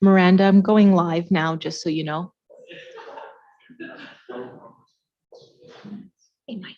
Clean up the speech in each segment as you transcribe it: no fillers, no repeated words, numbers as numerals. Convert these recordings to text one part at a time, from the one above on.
Miranda, I'm going live now, just so you know. Hey, Mike.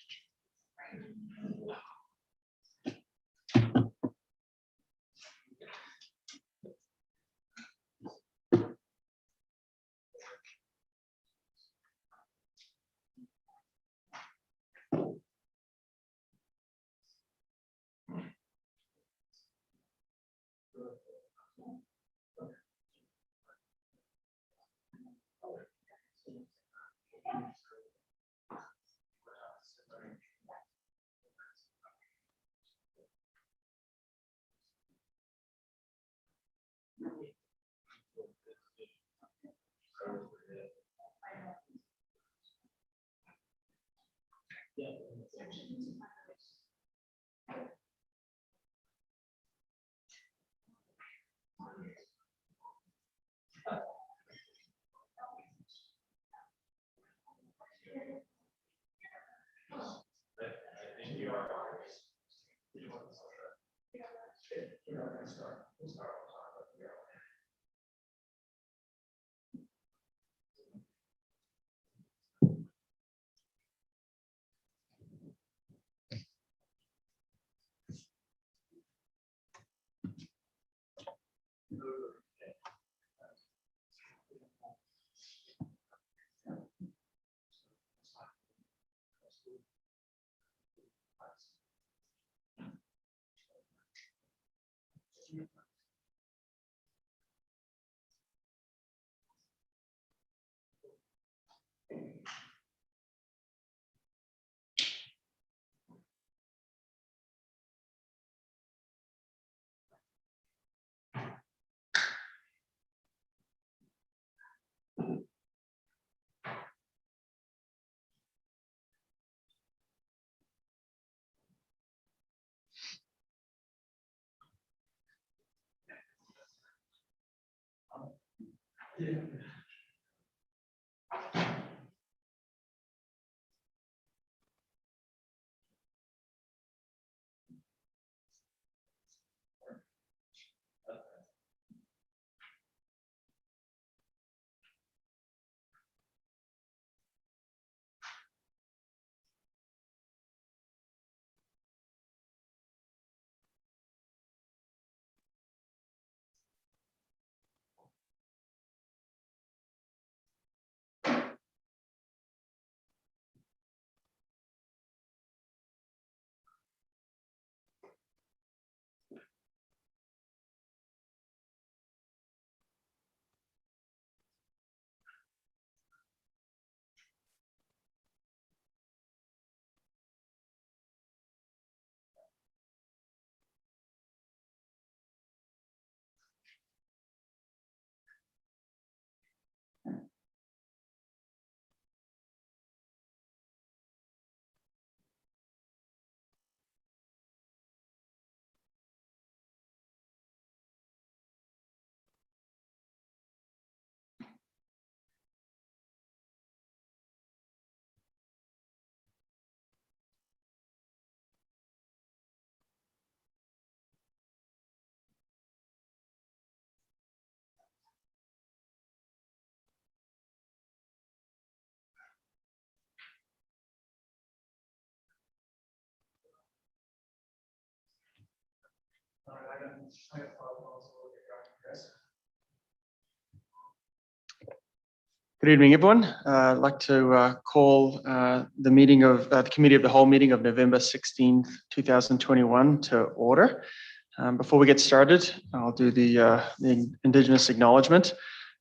Good evening, everyone. I'd like to call the meeting of the Committee of the Whole meeting of November 16th, 2021 to order. Before we get started, I'll do the Indigenous acknowledgement.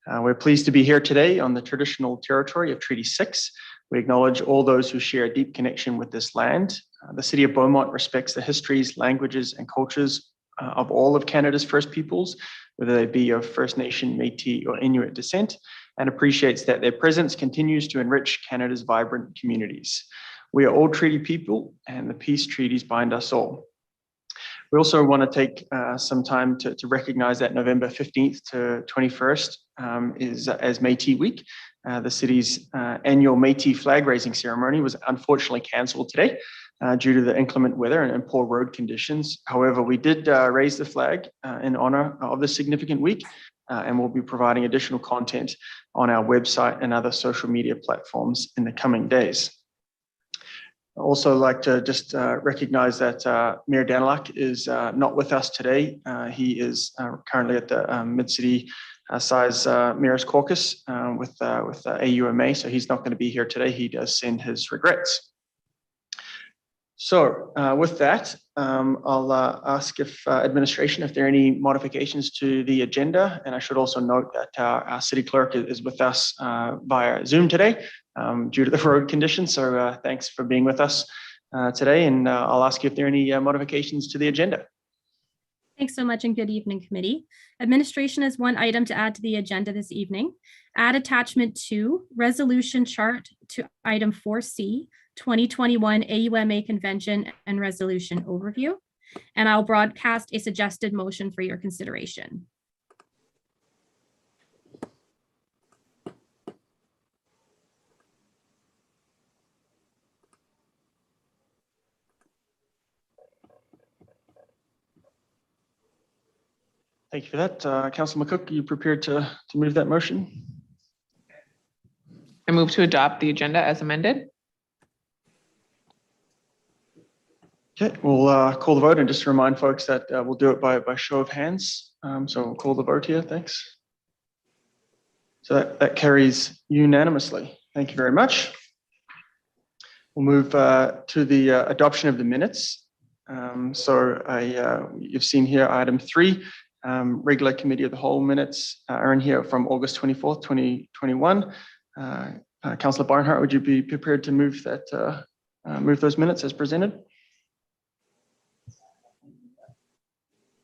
We're pleased to be here today on the traditional territory of Treaty 6. We acknowledge all those who share a deep connection with this land. The City of Beaumont respects the histories, languages, and cultures of all of Canada's First Peoples, whether they be of First Nation, Métis, or Inuit descent, and appreciates that their presence continues to enrich Canada's vibrant communities. We are all treaty people, and the peace treaties bind us all. We also want to take some time to recognize that November 15th to 21st is as Métis Week. The city's annual Métis flag raising ceremony was unfortunately cancelled today due to the inclement weather and poor road conditions. However, we did raise the flag in honor of this significant week, and we'll be providing additional content on our website and other social media platforms in the coming days. I'd also like to just recognize that Mayor Daniluk is not with us today. He is currently at the Mid-City Size Mayor's Caucus with AUMA, so he's not going to be here today. He does send his regrets. So with that, I'll ask if administration, if there are any modifications to the agenda. And I should also note that our city clerk is with us via Zoom today due to the road conditions. So thanks for being with us today. And I'll ask you if there are any modifications to the agenda. Thanks so much and good evening, committee. Administration has one item to add to the agenda this evening. Add attachment 2, resolution chart to item 4C, 2021 AUMA Convention and Resolution Overview. And I'll broadcast a suggested motion for your consideration. Thank you for that. Councillor McCook, are you prepared to move that motion? I move to adopt the agenda as amended. Okay, we'll call the vote, and just to remind folks that we'll do it by show of hands. So we'll call the vote here. Thanks. So that carries unanimously. Thank you very much. We'll move to the adoption of the minutes. You've seen here item 3. Regular committee of the whole minutes are in here from August 24th, 2021. Councillor Barnhart, would you be prepared to move that, move those minutes as presented?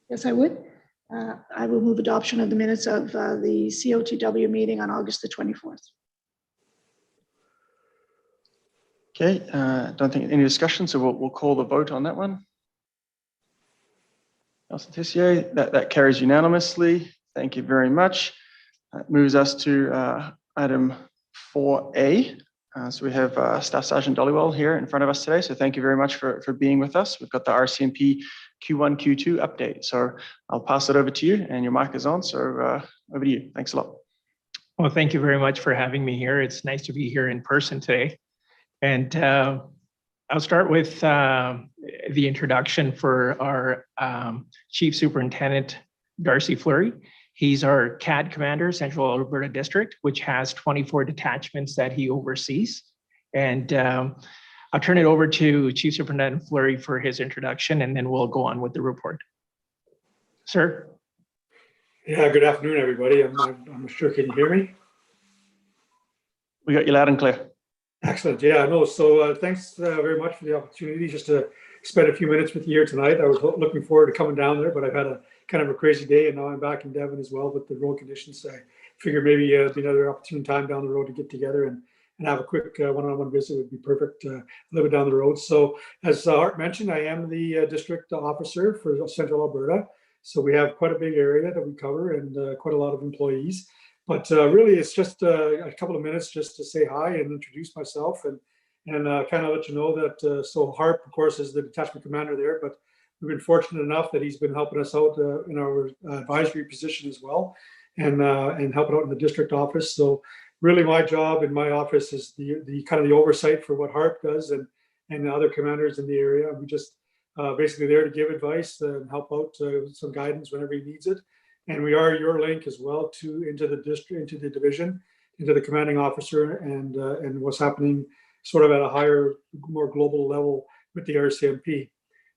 Yes, I would. I will move adoption of the minutes of the COTW meeting on August the 24th. Okay, don't think any discussion, so we'll call the vote on that one. Councillor Tessier, that carries unanimously. Thank you very much. That moves us to item 4A. So we have Staff Sergeant Dollywell here in front of us today. So thank you very much for being with us. We've got the RCMP Q1, Q2 update. So I'll pass it over to you, and your mic is on. So over to you. Thanks a lot. Well, thank you very much for having me here. It's nice to be here in person today. And I'll start with the introduction for our Chief Superintendent, Darcy Fleury. He's our CAD commander, Central Alberta District, which has 24 detachments that he oversees. And I'll turn it over to Chief Superintendent Fleury for his introduction, and then we'll go on with the report. Sir? Yeah, good afternoon, everybody. I'm sure, can you hear me? We got you loud and clear. Excellent. Yeah, no. So thanks very much for the opportunity just to spend a few minutes with you here tonight. I was looking forward to coming down there, but I've had a kind of a crazy day, and now I'm back in Devon as well with the road conditions. So I figured maybe another opportune time down the road to get together and have a quick one-on-one visit would be perfect. A little bit down the road. So as Art mentioned, I am the district officer for Central Alberta. So we have quite a big area that we cover and quite a lot of employees. But really, it's just a couple of minutes just to say hi and introduce myself and kind of let you know that so Harp, of course, is the detachment commander there, but we've been fortunate enough that he's been helping us out in our advisory position as well and helping out in the district office. So really my job in my office is the kind of the oversight for what Harp does and the other commanders in the area. We just basically there to give advice and help out some guidance whenever he needs it. And we are your link as well into the district, into the division, into the commanding officer, and what's happening sort of at a higher, more global level with the RCMP.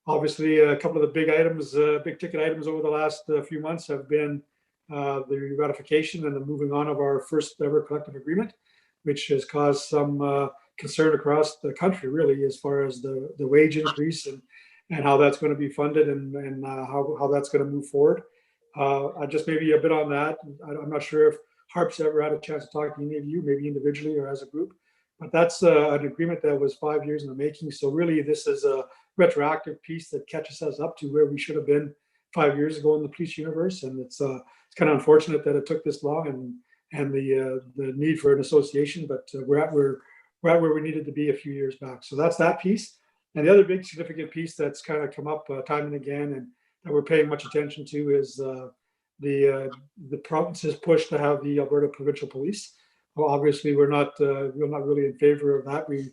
Obviously, a couple of the big items, big ticket items over the last few months have been the ratification and the moving on of our first ever collective agreement, which has caused some concern across the country, really, as far as the wage increase and how that's going to be funded and how that's going to move forward. Just maybe a bit on that. I'm not sure if Harp's ever had a chance to talk to any of you, maybe individually or as a group, but that's an agreement that was 5 years in the making. So really, this is a retroactive piece that catches us up to where we should have been 5 years ago in the police universe, and it's kind of unfortunate that it took this long and the need for an association, but we're at where we needed to be a few years back. So that's that piece. And the other big significant piece that's kind of come up time and again and that we're paying much attention to is the province's push to have the Alberta Provincial Police. Well, obviously, we're not really in favor of that. We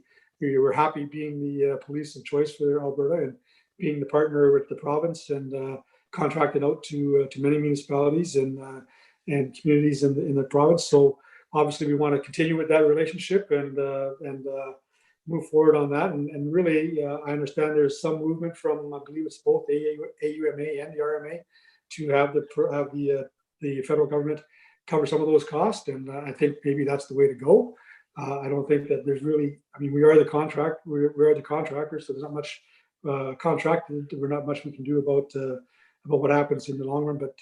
were happy being the police of choice for Alberta and being the partner with the province and contracted out to many municipalities and communities in the province. So obviously, we want to continue with that relationship and move forward on that. And really, I understand there's some movement from, I believe it's both AUMA and the RMA to have the federal government cover some of those costs. And I think maybe that's the way to go. I don't think that there's really, I mean, we are the contractor, so there's not much contracted. We're not much we can do about what happens in the long run, but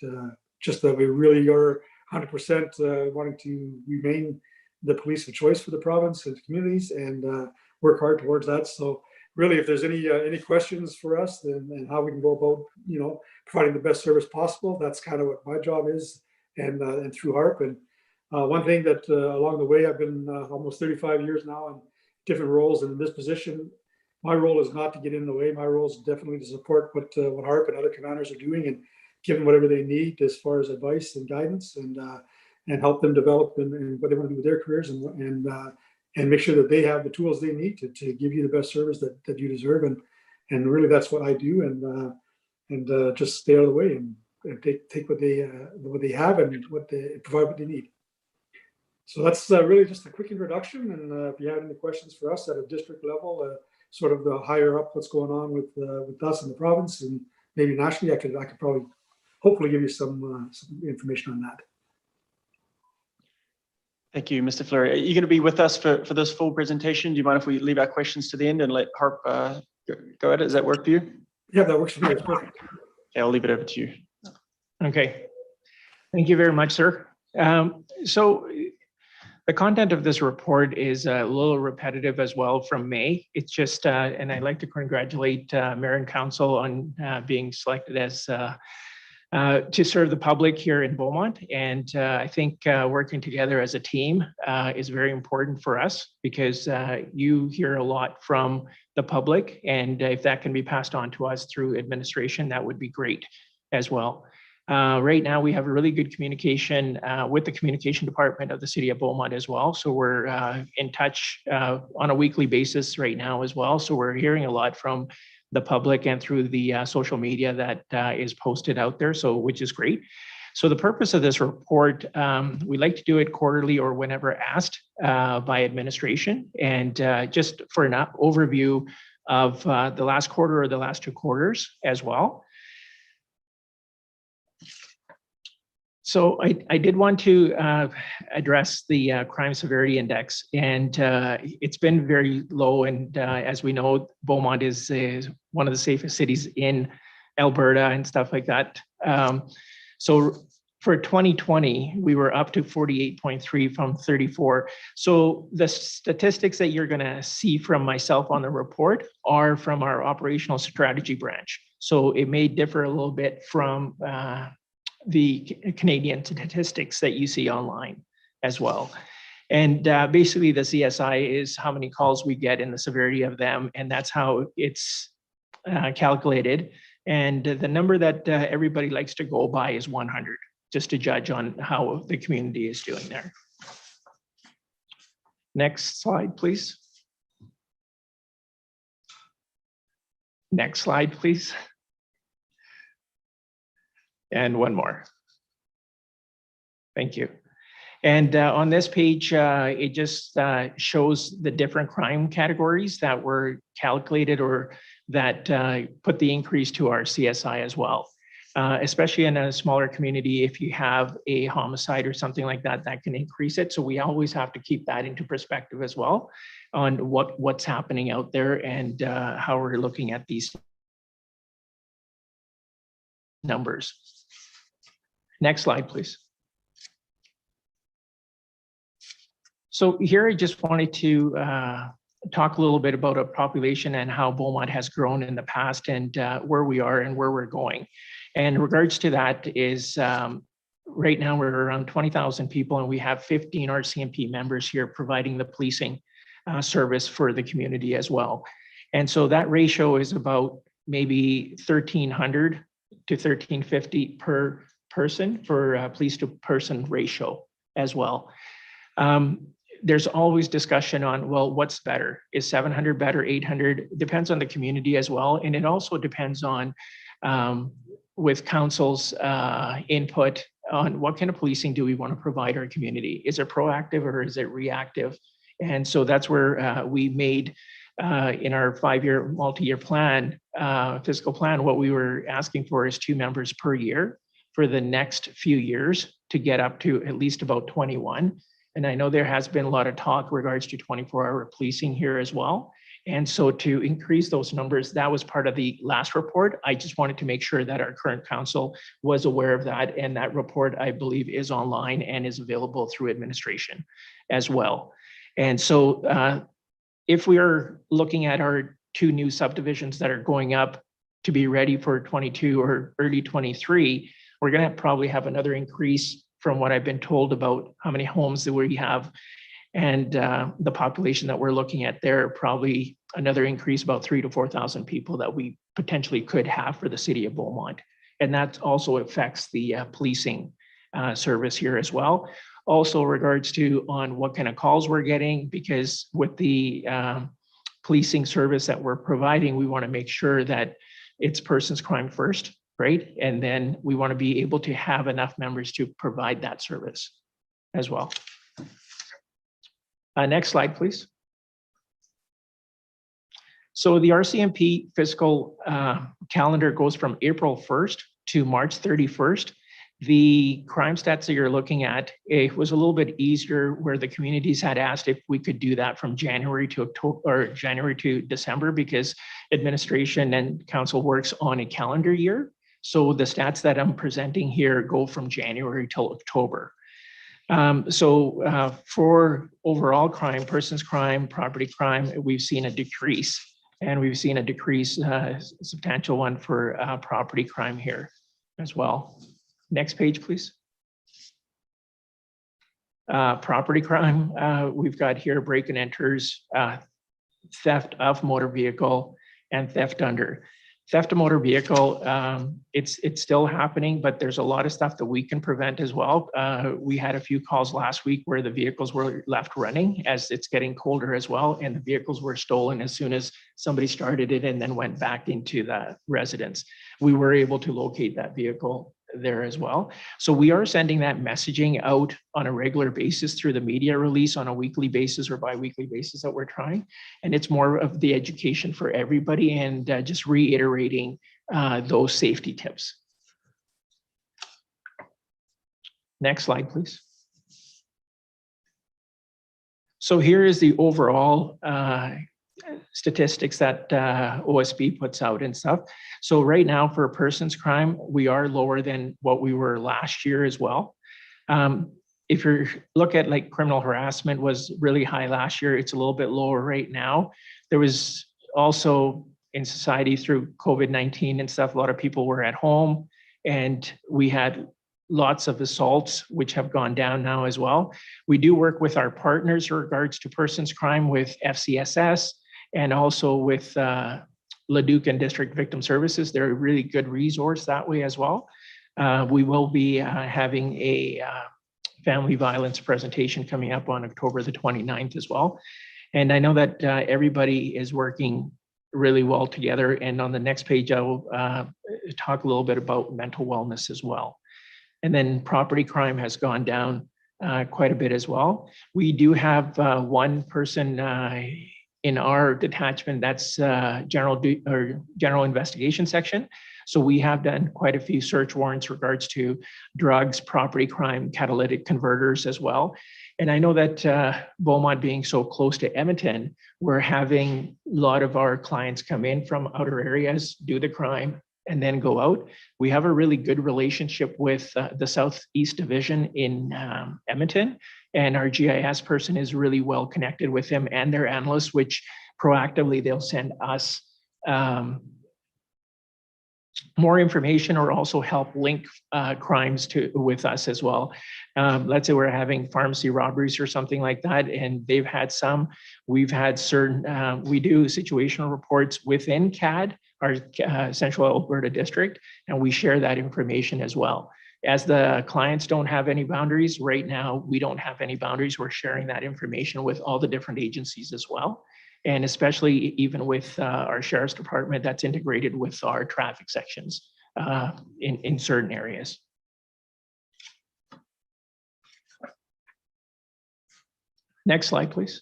just that we really are 100% wanting to remain the police of choice for the province and communities and work hard towards that. So really, if there's any questions for us and how we can go about, providing the best service possible, that's kind of what my job is and through HARP. And one thing that along the way, I've been almost 35 years now in different roles. And in this position, my role is not to get in the way. My role is definitely to support what HARP and other commanders are doing and give them whatever they need as far as advice and guidance and help them develop and what they want to do with their careers and make sure that they have the tools they need to give you the best service that you deserve. And really, that's what I do. And just stay out of the way and take what they have and provide what they need. So that's really just a quick introduction. And if you have any questions for us at a district level, sort of the higher up, what's going on with us in the province and maybe nationally, I could probably hopefully give you some information on that. Thank you, Mr. Fleury. Are you going to be with us for this full presentation? Do you mind if we leave our questions to the end and let HARP go at it? Does that work for you? Yeah, that works for me. It's perfect. Okay, I'll leave it over to you. Okay. Thank you very much, sir. So the content of this report is a little repetitive as well from May. It's just, and I'd like to congratulate Mayor and Council on being selected as to serve the public here in Beaumont. And I think working together as a team is very important for us because you hear a lot from the public. And if that can be passed on to us through administration, that would be great as well. Right now, we have a really good communication with the communication department of the city of Beaumont as well. So we're in touch on a weekly basis right now as well. So we're hearing a lot from the public and through the social media that is posted out there, so which is great. So the purpose of this report, we like to do it quarterly or whenever asked by administration. And just for an overview of the last quarter or the last 2 quarters as well. So I did want to address the crime severity index, and it's been very low. And as we know, Beaumont is one of the safest cities in Alberta and stuff like that. So for 2020, we were up to 48.3 from 34. So the statistics that you're going to see from myself on the report are from our operational strategy branch. So it may differ a little bit from the Canadian statistics that you see online as well. And basically the CSI is how many calls we get and the severity of them. And that's how it's calculated. And the number that everybody likes to go by is 100, just to judge on how the community is doing there. Next slide, please. Next slide, please. And one more. Thank you. And on this page, it just shows the different crime categories that were calculated or that put the increase to our CSI as well. Especially in a smaller community, if you have a homicide or something like that, that can increase it. So we always have to keep that into perspective as well on what's happening out there and how we're looking at these numbers. Next slide, please. So here I just wanted to talk a little bit about a population and how Beaumont has grown in the past and where we are and where we're going. And in regards to that is right now we're around 20,000 people and we have 15 RCMP members here providing the policing service for the community as well. And so that ratio is about maybe 1,300 to 1,350 per person for police to person ratio as well. There's always discussion on, well, what's better? Is 700 better, 800? Depends on the community as well. And it also depends on, with council's input on what kind of policing do we want to provide our community? Is it proactive or is it reactive? And so that's where we made in our 5-year multi-year plan, fiscal plan, what we were asking for is 2 members per year for the next few years to get up to at least about 21. And I know there has been a lot of talk regards to 24-hour policing here as well. And so to increase those numbers, that was part of the last report. I just wanted to make sure that our current council was aware of that. And that report, I believe, is online and is available through administration as well. And so if we are looking at our 2 new subdivisions that are going up to be ready for 22 or early 23, we're going to probably have another increase from what I've been told about how many homes that we have and the population that we're looking at there, probably another increase about 3,000 to 4,000 people that we potentially could have for the city of Beaumont. And that also affects the policing service here as well. Also regards to on what kind of calls we're getting, because with the policing service that we're providing, we want to make sure that it's persons crime first, right? And then we want to be able to have enough members to provide that service as well. Next slide, please. So the RCMP fiscal calendar goes from April 1st to March 31st. The crime stats that you're looking at, it was a little bit easier where the communities had asked if we could do that from January to October or January to December, because administration and council works on a calendar year. So the stats that I'm presenting here go from January till October. For overall crime, persons crime, property crime, we've seen a decrease, and we've seen a decrease, substantial one for property crime here as well. Next page, please. Property crime, we've got here break and enters, theft of motor vehicle, and theft under. Theft of motor vehicle, it's still happening, but there's a lot of stuff that we can prevent as well. We had a few calls last week where the vehicles were left running as it's getting colder as well, and the vehicles were stolen as soon as somebody started it and then went back into the residence. We were able to locate that vehicle there as well. So we are sending that messaging out on a regular basis through the media release on a weekly basis or bi-weekly basis that we're trying. And it's more of the education for everybody and just reiterating those safety tips. Next slide, please. So here is the overall statistics that OSB puts out and stuff. So right now for persons crime, we are lower than what we were last year as well. If you look at like criminal harassment was really high last year, it's a little bit lower right now. There was also in society through COVID-19 and stuff, a lot of people were at home and we had lots of assaults, which have gone down now as well. We do work with our partners in regards to persons crime with FCSS and also with Leduc and District Victim Services. They're a really good resource that way as well. We will be having a family violence presentation coming up on October the 29th as well. And I know that everybody is working really well together. And on the next page, I will talk a little bit about mental wellness as well. And then property crime has gone down quite a bit as well. We do have one person in our detachment that's general investigation section. So we have done quite a few search warrants regards to drugs, property crime, catalytic converters as well. And I know that Beaumont being so close to Edmonton, we're having a lot of our clients come in from outer areas, do the crime, and then go out. We have a really good relationship with the Southeast Division in Edmonton, and our GIS person is really well connected with them and their analysts, which proactively they'll send us more information or also help link crimes with us as well. Let's say we're having pharmacy robberies or something like that, and they've had some. We've had certain, we do situational reports within CAD, our Central Alberta District, and we share that information as well. As the clients don't have any boundaries right now, we don't have any boundaries. We're sharing that information with all the different agencies as well. And especially even with our sheriff's department, that's integrated with our traffic sections in certain areas. Next slide, please.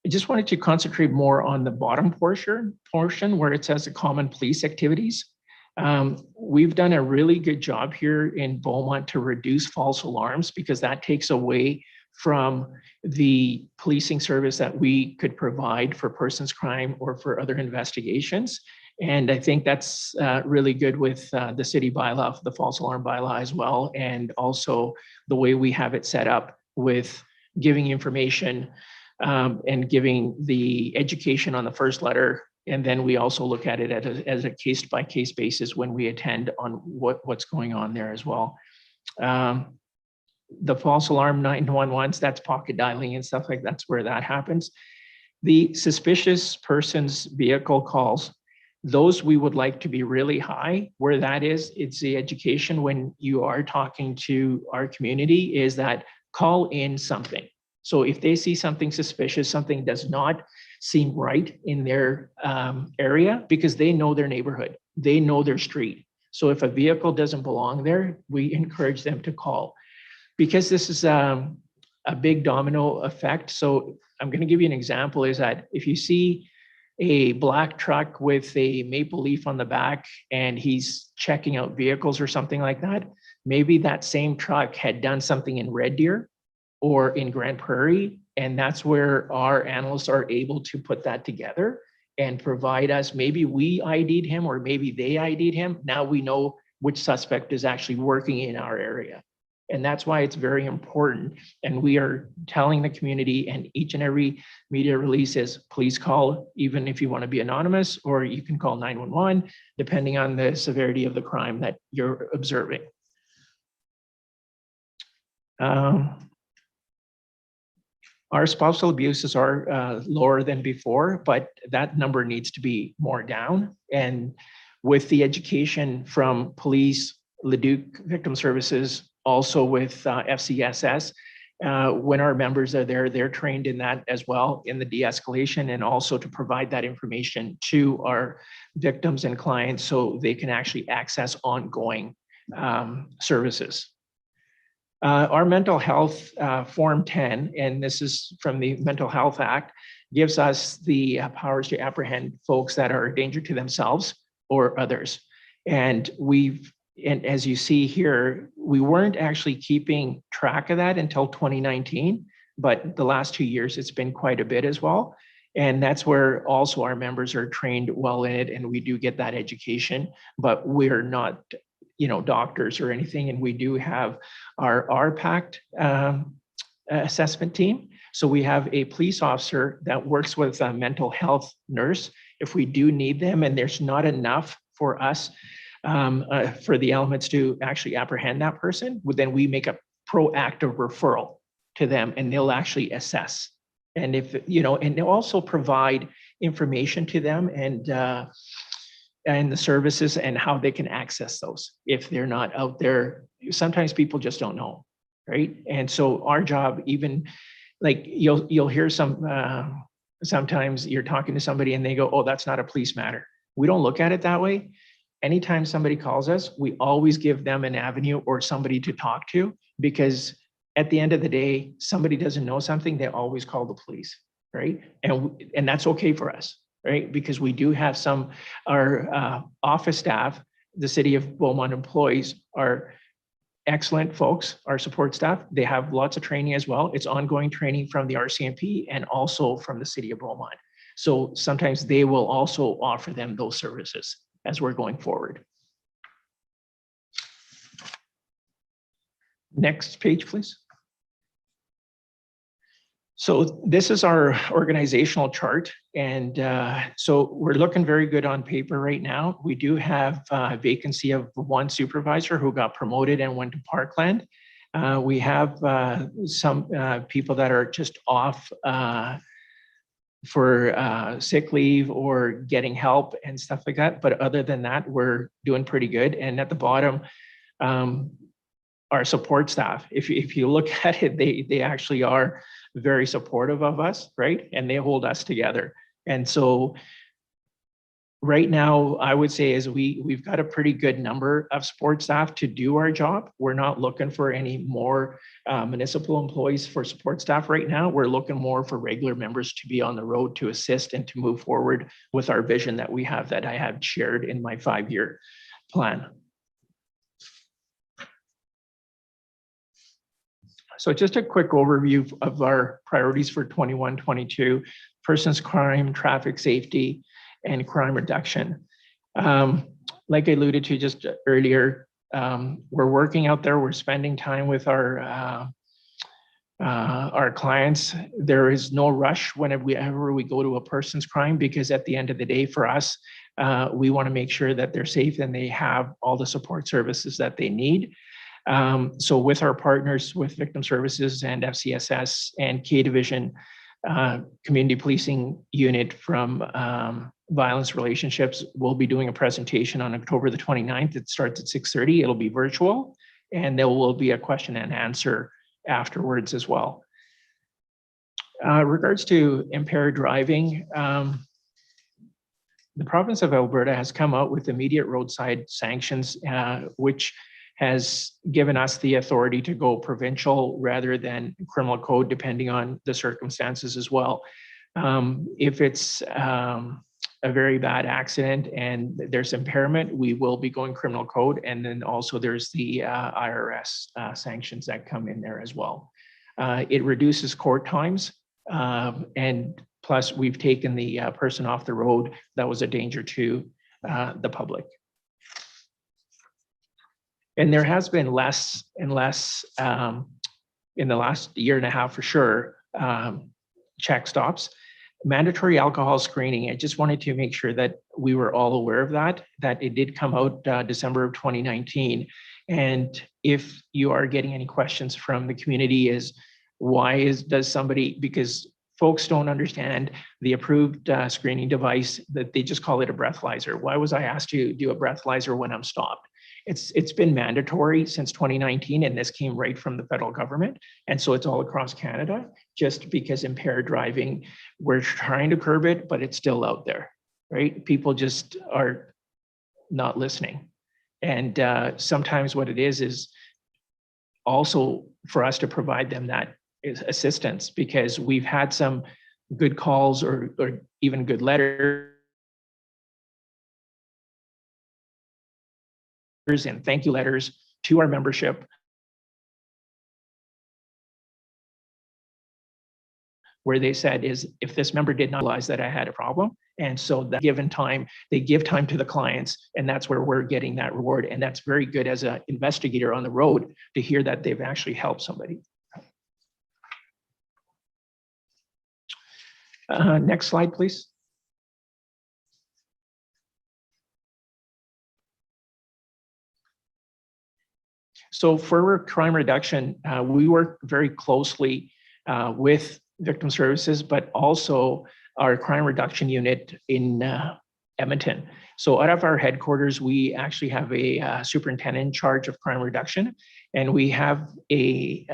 I just wanted to concentrate more on the bottom portion where it says the common police activities. We've done a really good job here in Beaumont to reduce false alarms because that takes away from the policing service that we could provide for persons crime or for other investigations. And I think that's really good with the city bylaw, the false alarm bylaw as well, and also the way we have it set up with giving information and giving the education on the first letter. And then we also look at it as a case-by-case basis when we attend on what's going on there as well. The false alarm 911s, that's pocket dialing and stuff like that's where that happens. The suspicious person's vehicle calls, those we would like to be really high. Where that is, it's the education when you are talking to our community is that call in something. So if they see something suspicious, something does not seem right in their area, because they know their neighborhood, they know their street. So if a vehicle doesn't belong there, we encourage them to call. Because this is a big domino effect. So I'm going to give you an example is that if you see a black truck with a maple leaf on the back and he's checking out vehicles or something like that, maybe that same truck had done something in Red Deer or in Grand Prairie. And that's where our analysts are able to put that together and provide us, maybe we ID'd him or maybe they ID'd him. Now we know which suspect is actually working in our area. And that's why it's very important. And we are telling the community, and each and every media release is please call, even if you want to be anonymous, or you can call 911, depending on the severity of the crime that you're observing. Our spousal abuses are lower than before, but that number needs to be more down. And with the education from police, Leduc Victim Services, also with FCSS, when our members are there, they're trained in that as well, in the de-escalation, and also to provide that information to our victims and clients so they can actually access ongoing services. Our mental health Form 10, and this is from the Mental Health Act, gives us the powers to apprehend folks that are a danger to themselves or others. And as you see here, we weren't actually keeping track of that until 2019, but the last 2 years, it's been quite a bit as well. And that's where also our members are trained well in it, and we do get that education, but we're not doctors or anything. And we do have our RPACT assessment team. So we have a police officer that works with a mental health nurse if we do need them, and there's not enough for us for the elements to actually apprehend that person, then we make a proactive referral to them and they'll actually assess. And and they'll also provide information to them and the services and how they can access those if they're not out there. Sometimes people just don't know, right? And so our job, even like you'll hear sometimes you're talking to somebody and they go, oh, that's not a police matter. We don't look at it that way. Anytime somebody calls us, we always give them an avenue or somebody to talk to, because at the end of the day, somebody doesn't know something, they always call the police, right? And that's okay for us, right? Because we do have our office staff, the City of Beaumont employees are excellent folks, our support staff. They have lots of training as well. It's ongoing training from the RCMP and also from the City of Beaumont. So sometimes they will also offer them those services as we're going forward. Next page, please. So this is our organizational chart. And so we're looking very good on paper right now. We do have a vacancy of one supervisor who got promoted and went to Parkland. We have some people that are just off sick leave or getting help and stuff like that. But other than that, we're doing pretty good. And at the bottom, our support staff, if you look at it, they actually are very supportive of us, right? And they hold us together. And so right now, I would say is we've got a pretty good number of support staff to do our job. We're not looking for any more municipal employees for support staff right now. We're looking more for regular members to be on the road to assist and to move forward with our vision that we have, that I have shared in my 5-year plan. So just a quick overview of our priorities for 21-22, persons crime, traffic safety, and crime reduction. Like I alluded to just earlier, we're working out there, we're spending time with our clients. There is no rush whenever we go to a person's crime, because at the end of the day for us, we want to make sure that they're safe and they have all the support services that they need. So with our partners, with Victim Services and FCSS and K Division, Community Policing Unit from Violence Relationships, we'll be doing a presentation on October the 29th. It starts at 6:30. It'll be virtual, and there will be a question and answer afterwards as well. Regards to impaired driving, the province of Alberta has come out with immediate roadside sanctions, which has given us the authority to go provincial rather than criminal code, depending on the circumstances as well. If it's a very bad accident and there's impairment, we will be going criminal code. And then also there's the IRS sanctions that come in there as well. It reduces court times. And plus we've taken the person off the road that was a danger to the public. And there has been less and less in the last year and a half for sure, check stops. Mandatory alcohol screening, I just wanted to make sure that we were all aware of that it did come out December of 2019. And if you are getting any questions from the community is, does somebody, because folks don't understand the approved screening device, that they just call it a breathalyzer. Why was I asked to do a breathalyzer when I'm stopped? It's been mandatory since 2019, and this came right from the federal government. And so it's all across Canada, just because impaired driving, we're trying to curb it, but it's still out there, right? People just are not listening. And sometimes what it is also for us to provide them that assistance, because we've had some good calls or even good letters and thank you letters to our membership where they said if this member did not realize that I had a problem. And so that given time, they give time to the clients, and that's where we're getting that reward. And that's very good as an investigator on the road to hear that they've actually helped somebody. Next slide, please. So for crime reduction, we work very closely with Victim Services, but also our crime reduction unit in Edmonton. So out of our headquarters, we actually have a superintendent in charge of crime reduction, and we have a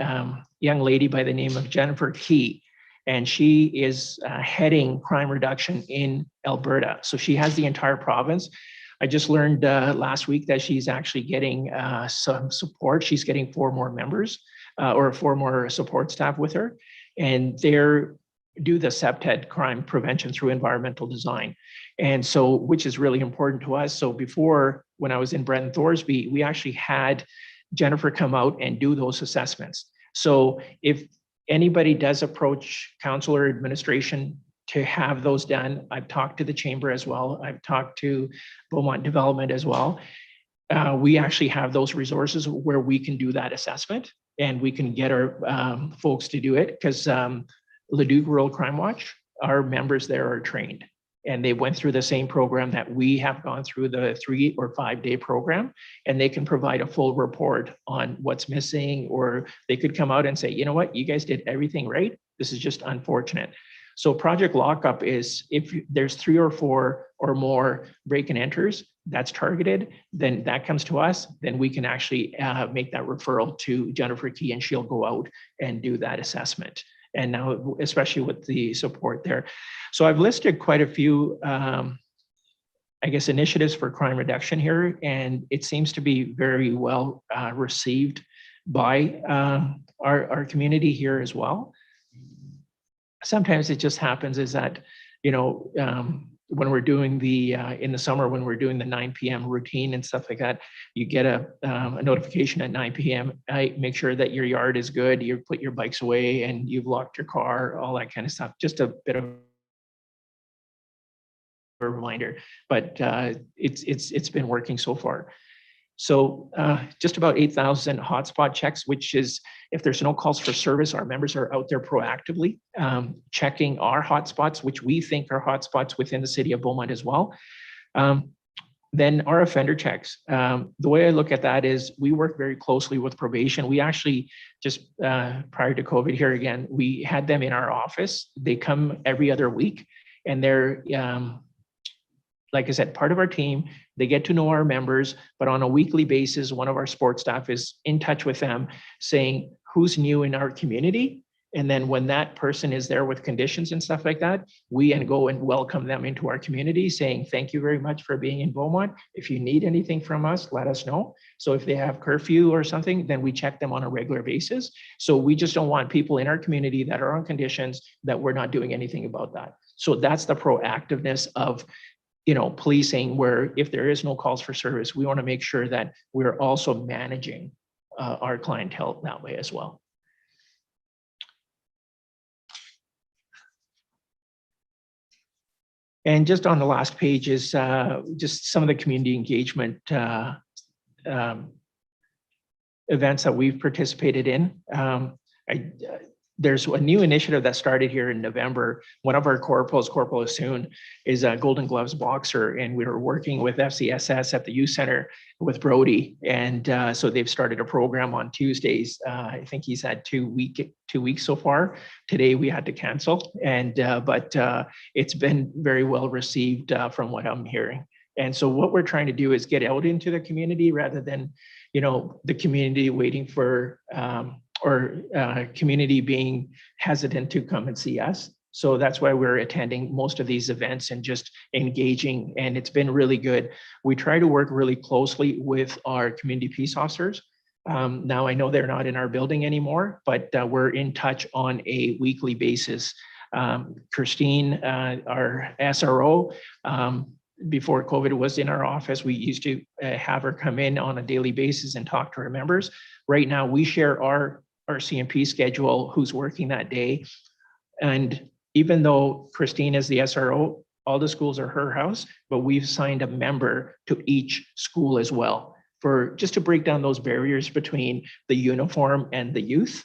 young lady by the name of Jennifer Key, and she is heading crime reduction in Alberta. So she has the entire province. I just learned last week that she's actually getting some support. She's getting 4 more members or 4 more support staff with her. And they're do the CEPTED crime prevention through environmental design. And so, which is really important to us. So before, when I was in Brent Thorsby, we actually had Jennifer come out and do those assessments. So if anybody does approach council or administration to have those done, I've talked to the chamber as well. I've talked to Beaumont Development as well. We actually have those resources where we can do that assessment, and we can get our folks to do it, because Leduc Rural Crime Watch, our members there are trained, and they went through the same program that we have gone through, the 3 or 5 day program, and they can provide a full report on what's missing, or they could come out and say, you know what, you guys did everything right. This is just unfortunate. So project lockup is if there's 3 or 4 or more break and enters that's targeted, then that comes to us, then we can actually make that referral to Jennifer Key and she'll go out and do that assessment. And now, especially with the support there. So I've listed quite a few, I guess, initiatives for crime reduction here, and it seems to be very well received by our community here as well. Sometimes it just happens is that, you know, when we're doing the, in the summer, when we're doing the 9 p.m. routine and stuff like that, you get a notification at 9 p.m. Make sure that your yard is good, you put your bikes away and you've locked your car, all that kind of stuff. Just a bit of a reminder, but it's been working so far. So just about 8,000 hotspot checks, which is if there's no calls for service, our members are out there proactively checking our hotspots, which we think are hotspots within the city of Beaumont as well. Then our offender checks. The way I look at that is we work very closely with probation. We actually just prior to COVID here again, we had them in our office. They come every other week and they're like I said, part of our team. They get to know our members, but on a weekly basis, one of our sports staff is in touch with them saying who's new in our community. And then when that person is there with conditions and stuff like that, we go and welcome them into our community saying, thank you very much for being in Beaumont. If you need anything from us, let us know. So if they have curfew or something, then we check them on a regular basis. So we just don't want people in our community that are on conditions that we're not doing anything about that. So that's the proactiveness of, you know, policing, where if there is no calls for service, we want to make sure that we're also managing our clientele that way as well. And just on the last page is just some of the community engagement events that we've participated in. There's a new initiative that started here in November. One of our corporals, Corporal Asoon, is a Golden Gloves boxer, and we were working with FCSS at the youth center with Brody. And so they've started a program on Tuesdays. I think he's had 2 weeks so far. Today we had to cancel, and but it's been very well received from what I'm hearing. And so what we're trying to do is get out into the community rather than, you know, the community waiting for or community being hesitant to come and see us. So that's why we're attending most of these events and just engaging, and it's been really good. We try to work really closely with our community peace officers. Now I know they're not in our building anymore, but we're in touch on a weekly basis. Christine, our SRO, before COVID was in our office, we used to have her come in on a daily basis and talk to our members. Right now we share our CMP schedule, who's working that day. And even though Christine is the SRO, all the schools are her house, but we've signed a member to each school as well, for just to break down those barriers between the uniform and the youth.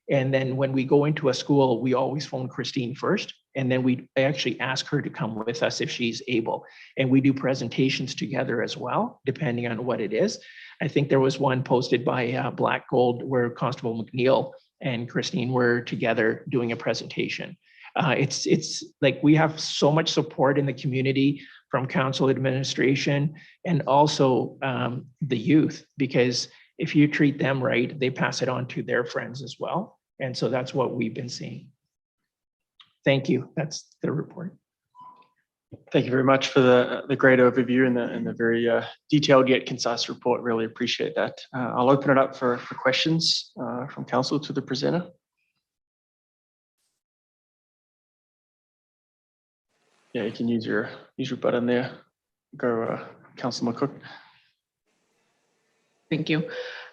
And then when we go into a school, we always phone Christine first, and then we actually ask her to come with us if she's able. And we do presentations together as well, depending on what it is. I think there was one posted by Black Gold where Constable McNeil and Christine were together doing a presentation. It's like we have so much support in the community from council administration and also the youth, because if you treat them right, they pass it on to their friends as well. And so that's what we've been seeing. Thank you. That's the report. Thank you very much for the great overview and the very detailed yet concise report. Really appreciate that. I'll open it up for questions from council to the presenter. Yeah, you can use your button there. Go, Councillor McCook. Thank you.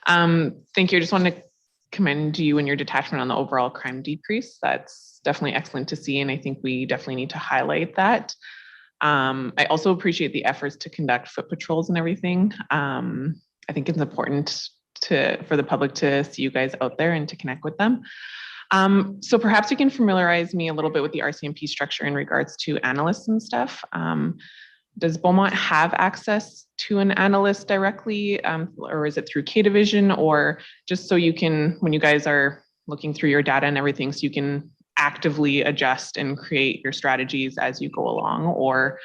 Thank you. I just want to commend you and your detachment on the overall crime decrease. That's definitely excellent to see, and I think we definitely need to highlight that. I also appreciate the efforts to conduct foot patrols and everything. I think it's important for the public to see you guys out there and to connect with them. So perhaps you can familiarize me a little bit with the RCMP structure in regards to analysts and stuff. Does Beaumont have access to an analyst directly, or is it through K Division, or just so you can, when you guys are looking through your data and everything, so you can actively adjust and create your strategies as you go along, or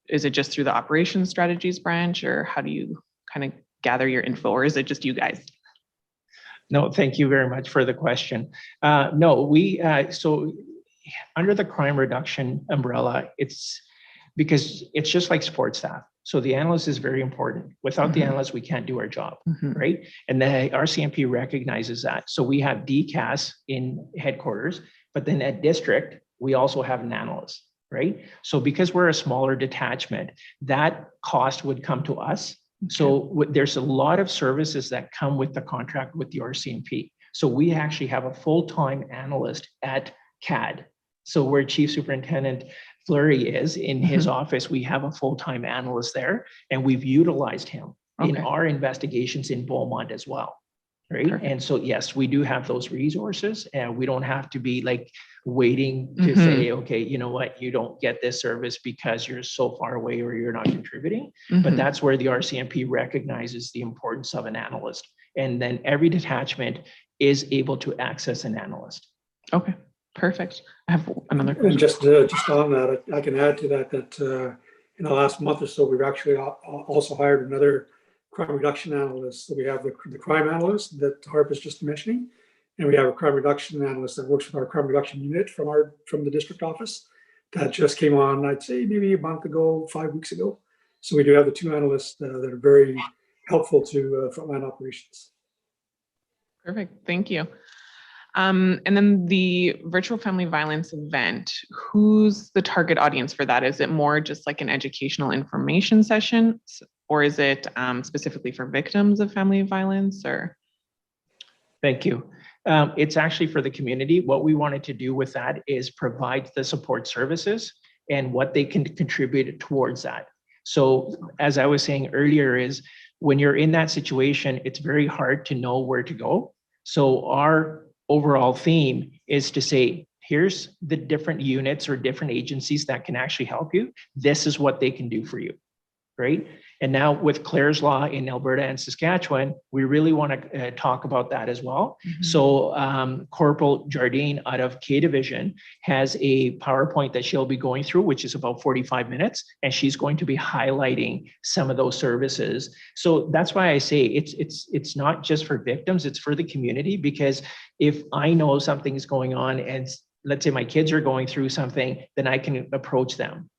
is it just through the operations strategies branch, or how do you kind of gather your info, or is it just you guys? No, thank you very much for the question. No, so under the crime reduction umbrella, it's because it's just like support staff. So the analyst is very important. Without the analyst, we can't do our job, right? And the RCMP recognizes that. So we have DCAS in headquarters, but then at district, we also have an analyst, right? So because we're a smaller detachment, that cost would come to us. So there's a lot of services that come with the contract with the RCMP. So we actually have a full-time analyst at CAD. So where Chief Superintendent Fleury is in his office, we have a full-time analyst there, and we've utilized him in our investigations in Beaumont as well, right? Perfect. And so, yes, we do have those resources, and we don't have to be like waiting to say, okay, you know what, you don't get this service because you're so far away or you're not contributing. But that's where the RCMP recognizes the importance of an analyst. And then every detachment is able to access an analyst. Okay, perfect. I have another And question. just on that, I can add to that, in the last month or so, we've actually also hired another crime reduction analyst. So we have the crime analyst that Harp is just mentioning, and we have a crime reduction analyst that works with our crime reduction unit from the district office that just came on, I'd say maybe a month ago, 5 weeks ago. So we do have the two analysts that are very helpful to frontline operations. Perfect, thank you. And then the virtual family violence event, who's the target audience for that? Is it more just like an educational information session, or is it specifically for victims of family violence, or? Thank you. It's actually for the community. What we wanted to do with that is provide the support services and what they can contribute towards that. So as I was saying earlier, is when you're in that situation, it's very hard to know where to go. So our overall theme is to say, here's the different units or different agencies that can actually help you. This is what they can do for you, right? And now with Clare's Law in Alberta and Saskatchewan, we really want to talk about that as well. So Corporal Jardine out of K Division has a PowerPoint that she'll be going through, which is about 45 minutes, and she's going to be highlighting some of those services. So that's why I say it's not just for victims, it's for the community, because if I know something's going on and let's say my kids are going through something, then I can approach them.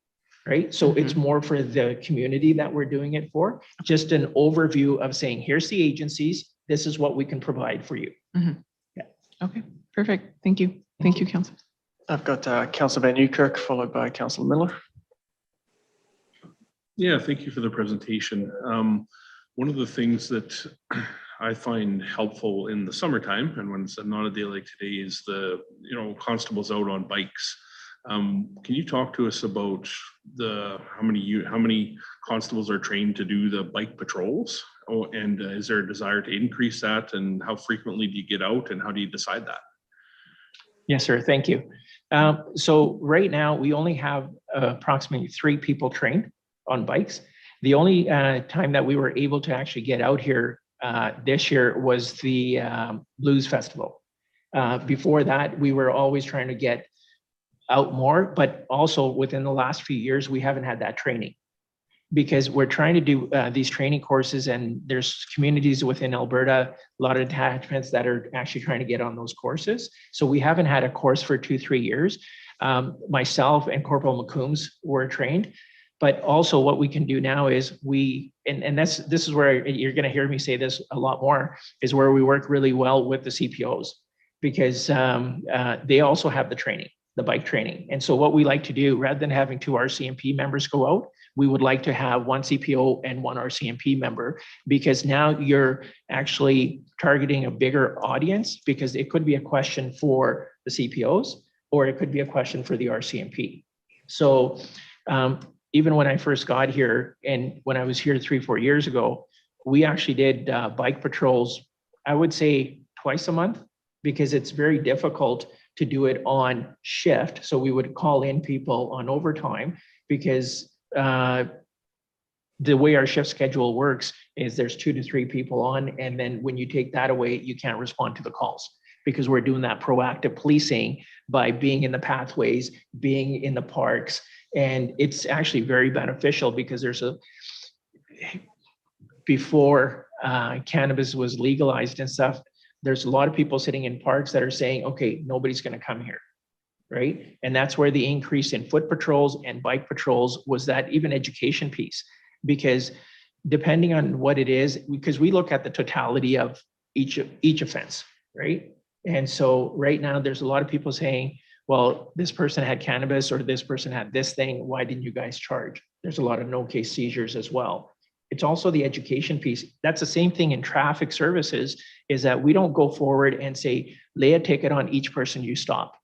Right. So it's more for the community that we're doing it for. Just an overview of saying, here's the agencies, this is what we can provide for you. Yeah. Okay, perfect. Thank you. Thank you, Councillor. I've got Councillor Van Newkirk, followed by Councillor Miller. Yeah, thank you for the presentation. One of the things that I find helpful in the summertime, and when it's not a day like today, is the constables out on bikes. Can you talk to us about how many constables are trained to do the bike patrols? Oh, and is there a desire to increase that? And how frequently do you get out, and how do you decide that? Yes, sir. Thank you. So right now we only have approximately 3 people trained on bikes. The only time that we were able to actually get out here this year was the Blues Festival. Before that, we were always trying to get out more, but also within the last few years, we haven't had that training because we're trying to do these training courses, and there's communities within Alberta, a lot of detachments that are actually trying to get on those courses. So we haven't had a course for 2-3 years. Myself and Corporal McCombs were trained, but also what we can do now is this is where you're going to hear me say this a lot more, is where we work really well with the CPOs, because they also have the training, the bike training. And so what we like to do, rather than having 2 RCMP members go out, we would like to have 1 CPO and 1 RCMP member, because now you're actually targeting a bigger audience, because it could be a question for the CPOs or it could be a question for the RCMP. So even when I first got here, and when I was here 3-4 years ago, we actually did bike patrols, I would say twice a month, because it's very difficult to do it on shift. So we would call in people on overtime, because the way our shift schedule works is there's 2 to 3 people on, and then when you take that away, you can't respond to the calls, because we're doing that proactive policing by being in the pathways, being in the parks. And it's actually very beneficial because before cannabis was legalized and stuff, there's a lot of people sitting in parks that are saying, okay, nobody's going to come here, right? And that's where the increase in foot patrols and bike patrols was, that even education piece, because depending on what it is, because we look at the totality of each offense, right? And so right now there's a lot of people saying, well, this person had cannabis or this person had this thing, why didn't you guys charge? There's a lot of no case seizures as well. It's also the education piece. That's the same thing in traffic services, is that we don't go forward and say, lay a ticket on each person you stop.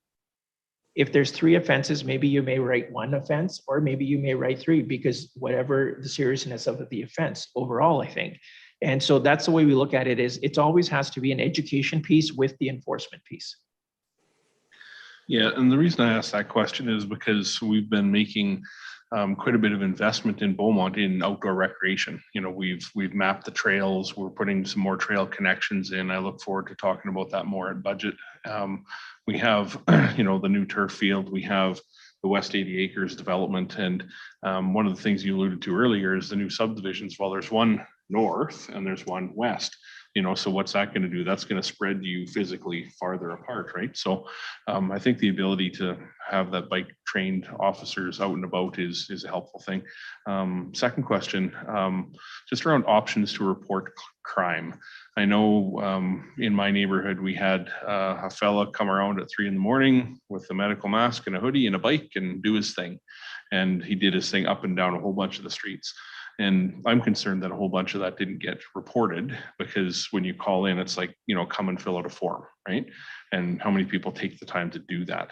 If there's 3 offenses, maybe you may write 1 offense, or maybe you may write 3, because whatever the seriousness of the offense overall, I think. And so that's the way we look at it, is it always has to be an education piece with the enforcement piece. Yeah, and the reason I asked that question is because we've been making quite a bit of investment in Beaumont in outdoor recreation. You know, we've mapped the trails. We're putting some more trail connections in. I look forward to talking about that more at budget. We have, you know, the new turf field. We have the West 80 acres development. And one of the things you alluded to earlier is the new subdivisions. Well, there's one north and there's one west. You know, so what's that going to do? That's going to spread you physically farther apart, right? So I think the ability to have that bike trained officers out and about is a helpful thing. Second question, just around options to report crime. I know in my neighborhood, we had a fella come around at 3 a.m. with a medical mask and a hoodie and a bike and do his thing. And he did his thing up and down a whole bunch of the streets. And I'm concerned that a whole bunch of that didn't get reported, because when you call in, it's like, you know, come and fill out a form, right? And how many people take the time to do that?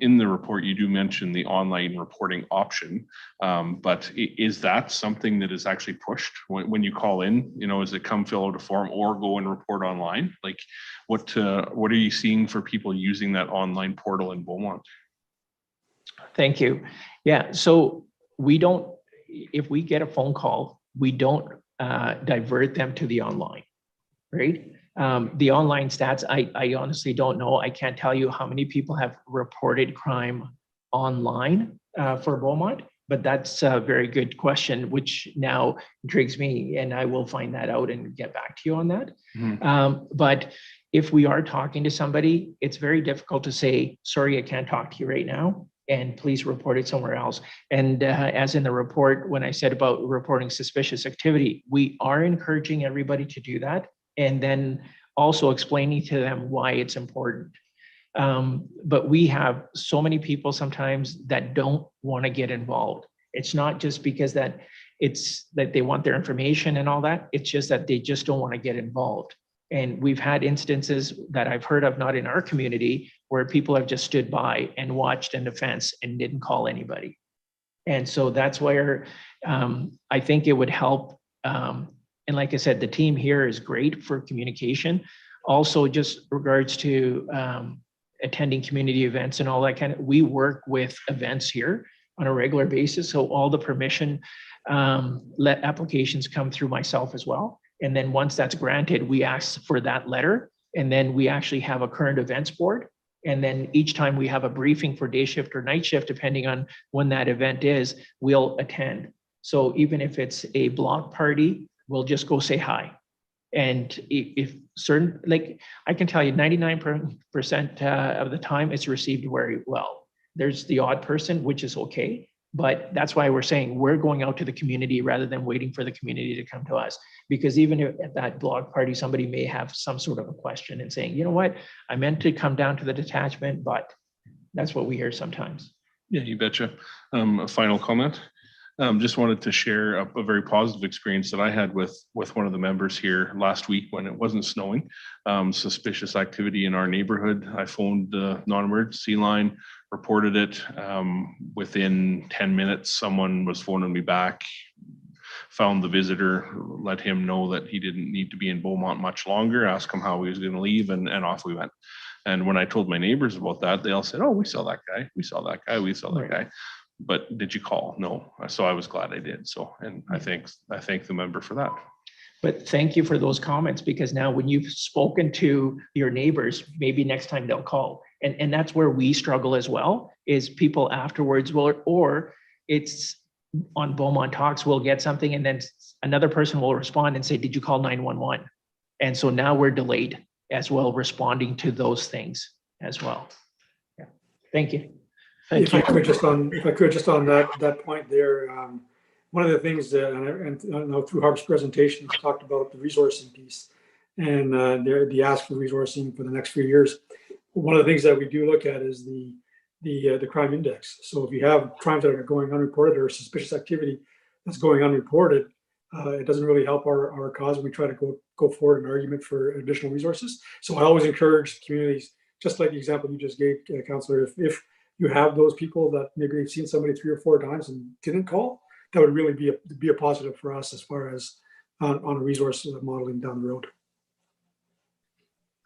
In the report, you do mention the online reporting option, but is that something that is actually pushed when you call in? You know, is it come fill out a form or go and report online? Like, what are you seeing for people using that online portal in Beaumont? Thank you. Yeah, so we don't, if we get a phone call, we don't divert them to the online, right? The online stats, I honestly don't know. I can't tell you how many people have reported crime online for Beaumont, but that's a very good question, which now intrigues me, and I will find that out and get back to you on that. Mm-hmm. But if we are talking to somebody, it's very difficult to say, sorry, I can't talk to you right now, and please report it somewhere else. And as in the report, when I said about reporting suspicious activity, we are encouraging everybody to do that, and then also explaining to them why it's important. But we have so many people sometimes that don't want to get involved. It's not just because that it's that they want their information and all that. It's just that they just don't want to get involved. And we've had instances that I've heard of, not in our community, where people have just stood by and watched an offense and didn't call anybody. And so that's where I think it would help. And like I said, the team here is great for communication. Also, just regards to attending community events and all that kind of, we work with events here on a regular basis. So all the permission let applications come through myself as well. And then once that's granted, we ask for that letter. And then we actually have a current events board. And then each time we have a briefing for day shift or night shift, depending on when that event is, we'll attend. So even if it's a block party, we'll just go say hi. And if certain, like I can tell you 99% of the time it's received very well. There's the odd person, which is okay. But that's why we're saying we're going out to the community rather than waiting for the community to come to us. Because even if at that block party, somebody may have some sort of a question and saying, you know what, I meant to come down to the detachment, but that's what we hear sometimes. Yeah, you betcha. A final comment. Just wanted to share a very positive experience that I had with one of the members here last week when it wasn't snowing. Suspicious activity in our neighborhood. I phoned the non-emergency line, reported it. Within 10 minutes, someone was phoning me back, found the visitor, let him know that he didn't need to be in Beaumont much longer, asked him how he was going to leave, and off we went. And when I told my neighbors about that, they all said, oh, we saw that guy. We saw that guy. We saw that guy. But did you call? No. So I was glad I did. So, and I thank the member for that. But thank you for those comments, because now when you've spoken to your neighbors, maybe next time they'll call. And that's where we struggle as well, is people afterwards will, or it's on Beaumont Talks, we'll get something and then another person will respond and say, did you call 911? And so now we're delayed as well, responding to those things as well. Yeah. Thank you. If I could just on that point there, one of the things that, and I know through Harb's presentation, he talked about the resourcing piece and the ask for resourcing for the next few years. One of the things that we do look at is the crime index. So if you have crimes that are going unreported or suspicious activity that's going unreported, it doesn't really help our cause. We try to go forward an argument for additional resources. So I always encourage communities, just like the example you just gave, Councillor, if you have those people that maybe they've seen somebody 3 or 4 times and didn't call, that would really be a positive for us as far as on a resource modeling down the road.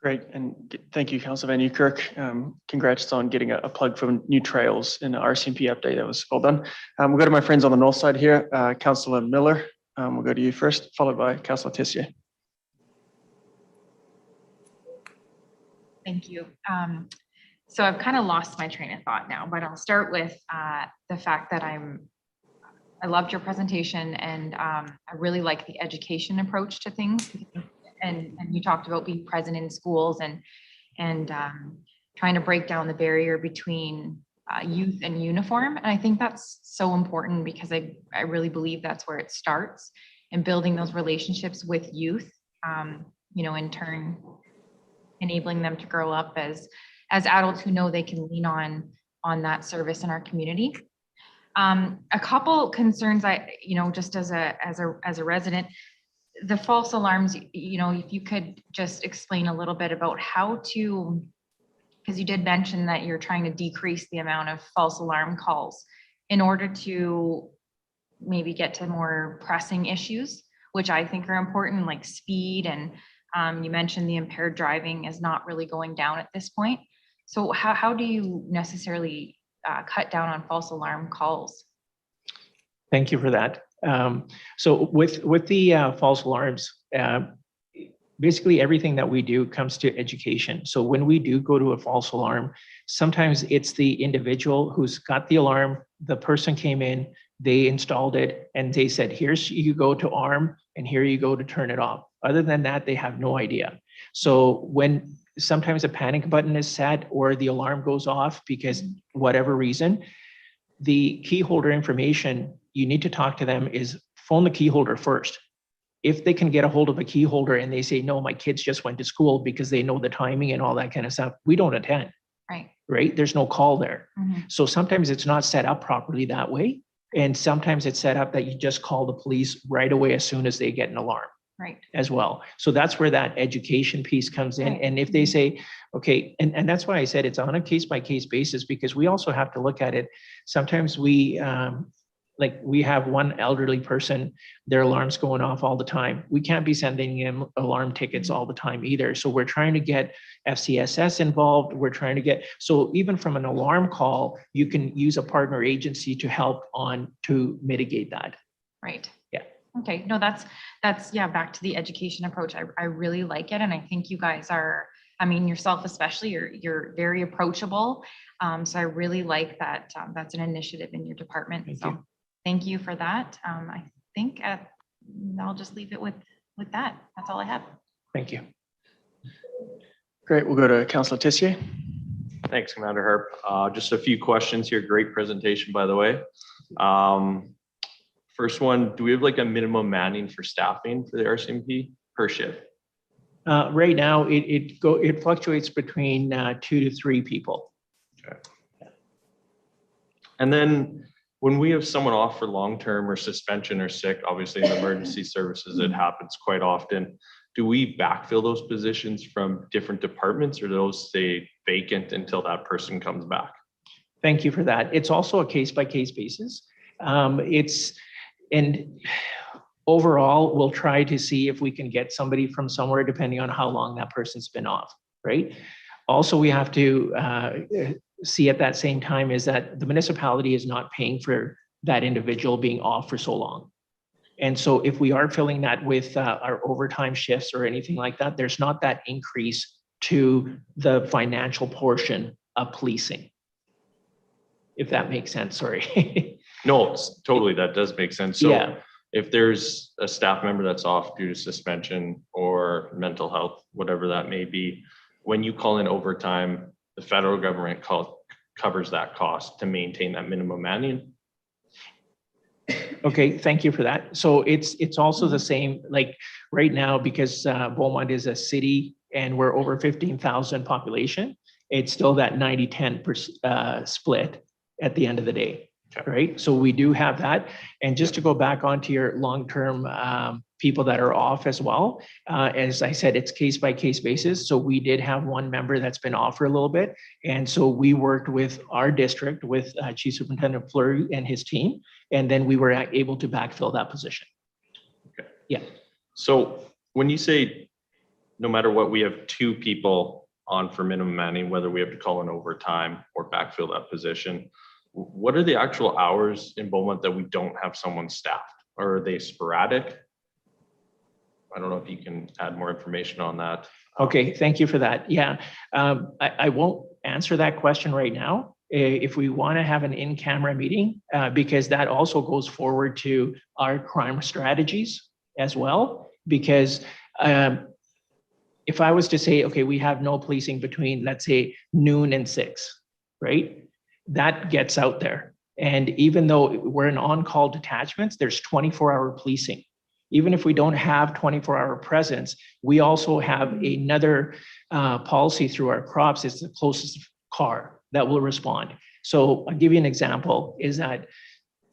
Great, and thank you, Councillor Van Nieuwkerk. Congrats on getting a plug from New Trails in the RCMP update. That was well done. We'll go to my friends on the north side here. Councillor Miller, we'll go to you first, followed by Councillor Tessier. Thank you. So I've kind of lost my train of thought now, but I'll start with the fact that I loved your presentation, and I really like the education approach to things. And you talked about being present in schools and trying to break down the barrier between youth and uniform. And I think that's so important, because I really believe that's where it starts, and building those relationships with youth, in turn, enabling them to grow up as adults who know they can lean on that service in our community. A couple concerns just as a resident, the false alarms, if you could just explain a little bit about how to, because you did mention that you're trying to decrease the amount of false alarm calls in order to maybe get to more pressing issues, which I think are important, like speed, and you mentioned the impaired driving is not really going down at this point. So how do you necessarily cut down on false alarm calls? Thank you for that. So with the false alarms, basically everything that we do comes to education. So when we do go to a false alarm, sometimes it's the individual who's got the alarm, the person came in, they installed it, and they said, here's, you go to arm, and here you go to turn it off. Other than that, they have no idea. So when sometimes a panic button is set or the alarm goes off because whatever reason, the key holder information, you need to talk to them is phone the key holder first. If they can get a hold of a key holder and they say, no, my kids just went to school, because they know the timing and all that kind of stuff, we don't attend. Right? There's no call there. So sometimes it's not set up properly that way. And sometimes it's set up that you just call the police right away as soon as they get an alarm. As well. So that's where that education piece comes in. And if they say, okay, and that's why I said it's on a case by case basis, because we also have to look at it. Sometimes we have one elderly person, their alarm's going off all the time. We can't be sending them alarm tickets all the time either. So we're trying to get FCSS involved. We're trying to get, so even from an alarm call, you can use a partner agency to help to mitigate that. Yeah. Okay, no, that's back to the education approach. I really like it. And I think you guys are, yourself especially, you're very approachable. So I really like that. That's an initiative in your department. Thank you for that. I think I'll just leave it with that. That's all I have. Thank you. Great, we'll go to Councillor Tessier. Thanks, Commander Harp. Just a few questions here. Great presentation, by the way. First one, do we have like a minimum manning for staffing for the RCMP per shift? Right now, it fluctuates between 2 to 3 people. Okay. And then when we have someone off for long-term or suspension or sick, obviously in emergency services, it happens quite often. Do we backfill those positions from different departments, or do those stay vacant until that person comes back? Thank you for that. It's also a case-by-case basis. And overall, we'll try to see if we can get somebody from somewhere, depending on how long that person's been off, right? Also, we have to see at that same time is that the municipality is not paying for that individual being off for so long. And so if we are filling that with our overtime shifts or anything like that, there's not that increase to the financial portion of policing. If that makes sense, sorry. No, totally, that does make sense. So Yeah. if there's a staff member that's off due to suspension or mental health, whatever that may be, when you call in overtime, the federal government covers that cost to maintain that minimum manning. Okay, thank you for that. So it's also the same, like right now, because Beaumont is a city and we're over 15,000 population, it's still that 90-10 split at the end of the day, right? So we do have that. And just to go back onto your long-term people that are off as well, as I said, it's case by case basis. So we did have one member that's been off for a little bit. And so we worked with our district, with Chief Superintendent Fleury and his team, and then we were able to backfill that position. Okay. Yeah. So when you say, no matter what, we have 2 people on for minimum manning, whether we have to call in overtime or backfill that position, what are the actual hours in Beaumont that we don't have someone staffed? Or are they sporadic? I don't know if you can add more information on that. Okay, thank you for that. Yeah, I won't answer that question right now. If we want to have an in-camera meeting, because that also goes forward to our crime strategies as well. Because if I was to say, okay, we have no policing between, let's say, noon and 6, right? That gets out there. And even though we're in on-call detachments, there's 24-hour policing. Even if we don't have 24-hour presence, we also have another policy through our crops. It's the closest car that will respond. So I'll give you an example, is that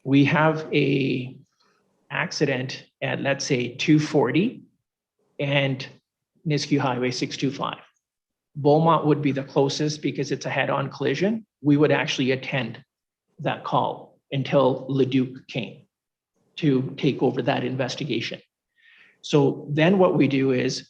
we have a accident at, let's say, 240 and Nisku Highway 625. Beaumont would be the closest because it's a head-on collision. We would actually attend that call until Leduc came to take over that investigation. So then what we do is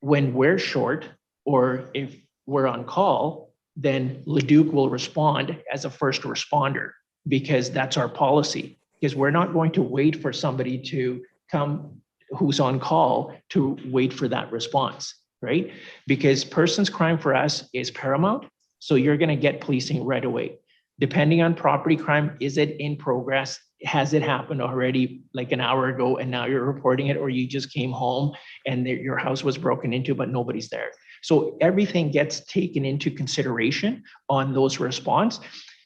when we're short or if we're on call, then Leduc will respond as a first responder because that's our policy. Because we're not going to wait for somebody to come who's on call to wait for that response, right? Because persons crime for us is paramount. So you're going to get policing right away. Depending on property crime, is it in progress? Has it happened already like an hour ago and now you're reporting it, or you just came home and your house was broken into, but nobody's there. So everything gets taken into consideration on those response.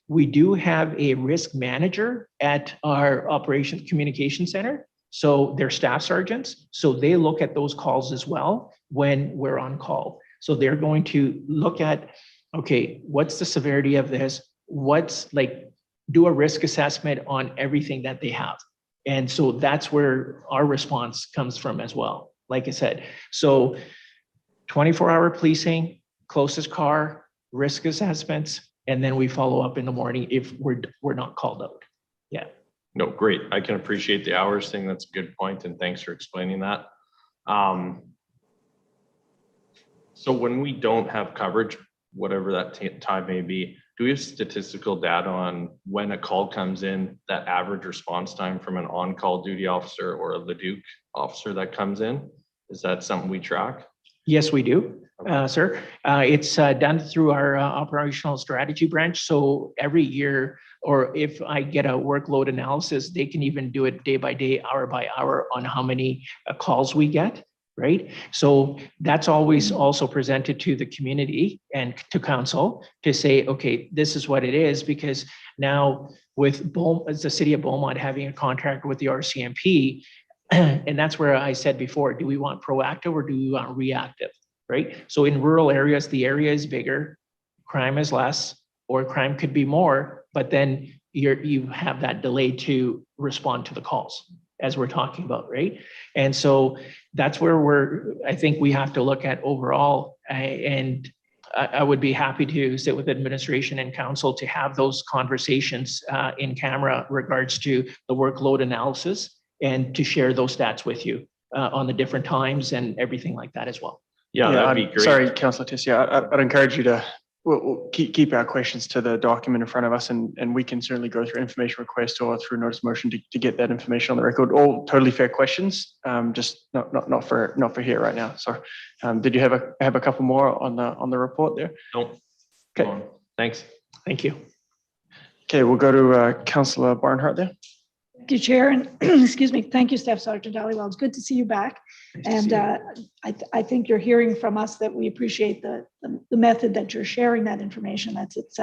We do have a risk manager at our operations communication center. So they're staff sergeants. So they look at those calls as well when we're on call. So they're going to look at, okay, what's the severity of this? What's like, do a risk assessment on everything that they have. And so that's where our response comes from as well. Like I said, so 24-hour policing, closest car, risk assessments, and then we follow up in the morning if we're not called out. Yeah. No, great. I can appreciate the hours thing. That's a good point, and thanks for explaining that. So when we don't have coverage, whatever that time may be, do we have statistical data on when a call comes in, that average response time from an on-call duty officer or a Leduc officer that comes in? Is that something we track? Yes, we do, sir. It's done through our operational strategy branch. So every year, or if I get a workload analysis, they can even do it day by day, hour by hour on how many calls we get, right? So that's always also presented to the community and to council to say, okay, this is what it is, because now with the city of Beaumont having a contract with the RCMP, and that's where I said before, do we want proactive or do we want reactive, right? So in rural areas, the area is bigger, crime is less, or crime could be more, but then you have that delay to respond to the calls as we're talking about, right? And so that's where I think we have to look at overall, and I would be happy to sit with administration and council to have those conversations in camera regards to the workload analysis and to share those stats with you on the different times and everything like that as well. Yeah, that'd be great. Sorry, Councillor Tissia, I'd encourage you to we'll keep our questions to the document in front of us, and we can certainly go through information request or through notice motion to get that information on the record. All totally fair questions, just not for here right now. So, did you have a couple more on the report there? Nope. Okay. Thanks. Thank you. Okay, we'll go to Councillor Barnhart there. Thank you, Chair, and excuse me. Thank you, Staff Sergeant Dhaliwal. It's good to see you back. And I think you're hearing from us that we appreciate the method that you're sharing that information. It's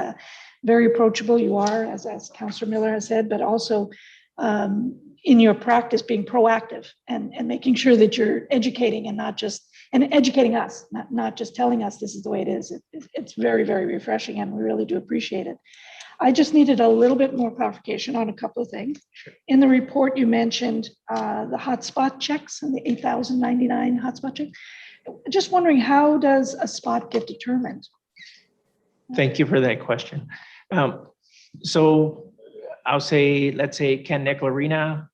very approachable. You are, as Councillor Miller has said, but also in your practice being proactive and making sure that you're educating and not just educating us, not just telling us this is the way it is. It's very, very refreshing, and we really do appreciate it. I just needed a little bit more clarification on a couple of things. Sure. In the report, you mentioned the hotspot checks and the 8,099 hotspot checks. Just wondering, how does a spot get determined? Thank you for that question. So I'll say, let's say Ken Nickel Arena,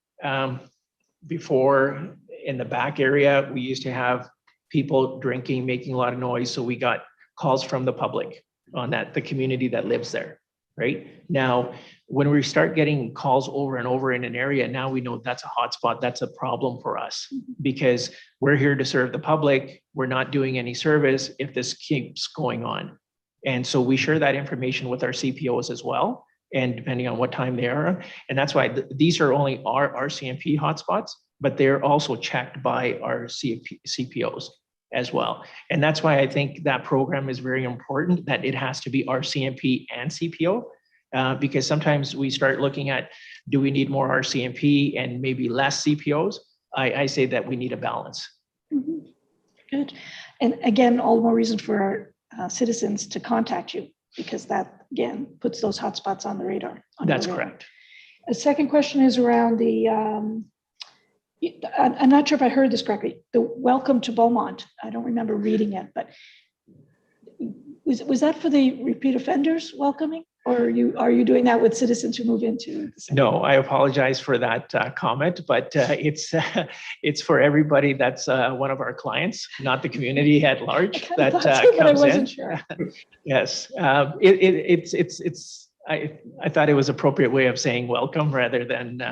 before in the back area, we used to have people drinking, making a lot of noise. So we got calls from the public on that, the community that lives there. Right now, when we start getting calls over and over in an area, now we know that's a hotspot. That's a problem for us because we're here to serve the public. We're not doing any service if this keeps going on. And so we share that information with our CPOs as well, and depending on what time they are. And that's why these are only our CMP hotspots, but they're also checked by our CPOs as well. And that's why I think that program is very important, that it has to be RCMP and CPO, because sometimes we start looking at, do we need more RCMP and maybe less CPOs? I say that we need a balance. Mm-hmm. Good. And again, all the more reason for our citizens to contact you, because that, again, puts those hotspots on the radar. That's correct. A second question is around the, I'm not sure if I heard this correctly, the welcome to Beaumont. I don't remember reading it, but was that for the repeat offenders welcoming, or are you doing that with citizens who move into the center? No, I apologize for that comment, but it's for everybody that's one of our clients, not the community at large that comes in. Sure. Yes, I thought it was appropriate way of saying welcome rather than.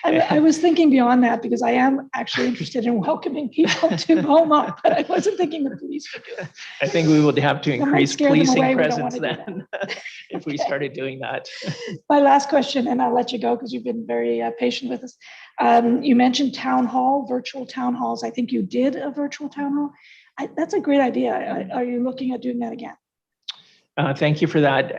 I was thinking beyond that, because I am actually interested in welcoming people to Beaumont, but I wasn't thinking the police would do it. I think we would have to increase policing presence then if we Okay. started doing that. My last question, and I'll let you go because you've been very patient with us. You mentioned town hall, virtual town halls. I think you did a virtual town hall. That's a great idea. Are you looking at doing that again? Thank you for that.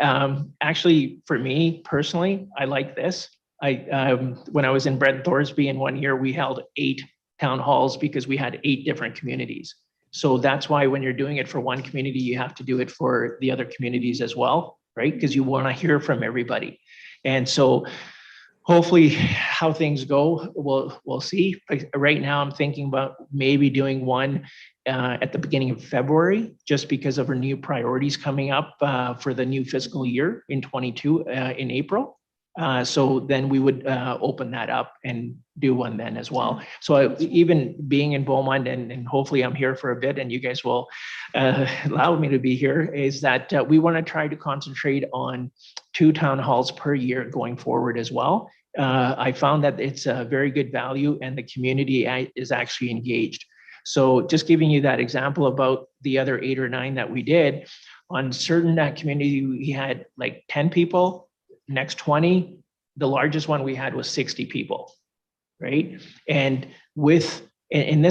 Actually, for me personally, I like this. When I was in Brent Thorsby in 1 year, we held 8 town halls because we had 8 different communities. So that's why when you're doing it for one community, you have to do it for the other communities as well, right? Because you want to hear from everybody. And so hopefully how things go, we'll see. Right now, I'm thinking about maybe doing one at the beginning of February, just because of our new priorities coming up for the new fiscal year in 22 in April. So then we would open that up and do one then as well. So even being in Beaumont, and hopefully I'm here for a bit and you guys will allow me to be here, is that we want to try to concentrate on 2 town halls per year going forward as well. I found that it's a very good value and the community is actually engaged. So just giving you that example about the other 8 or 9 that we did, on certain community, we had like 10 people, next 20, the largest one we had was 60 people, right? And this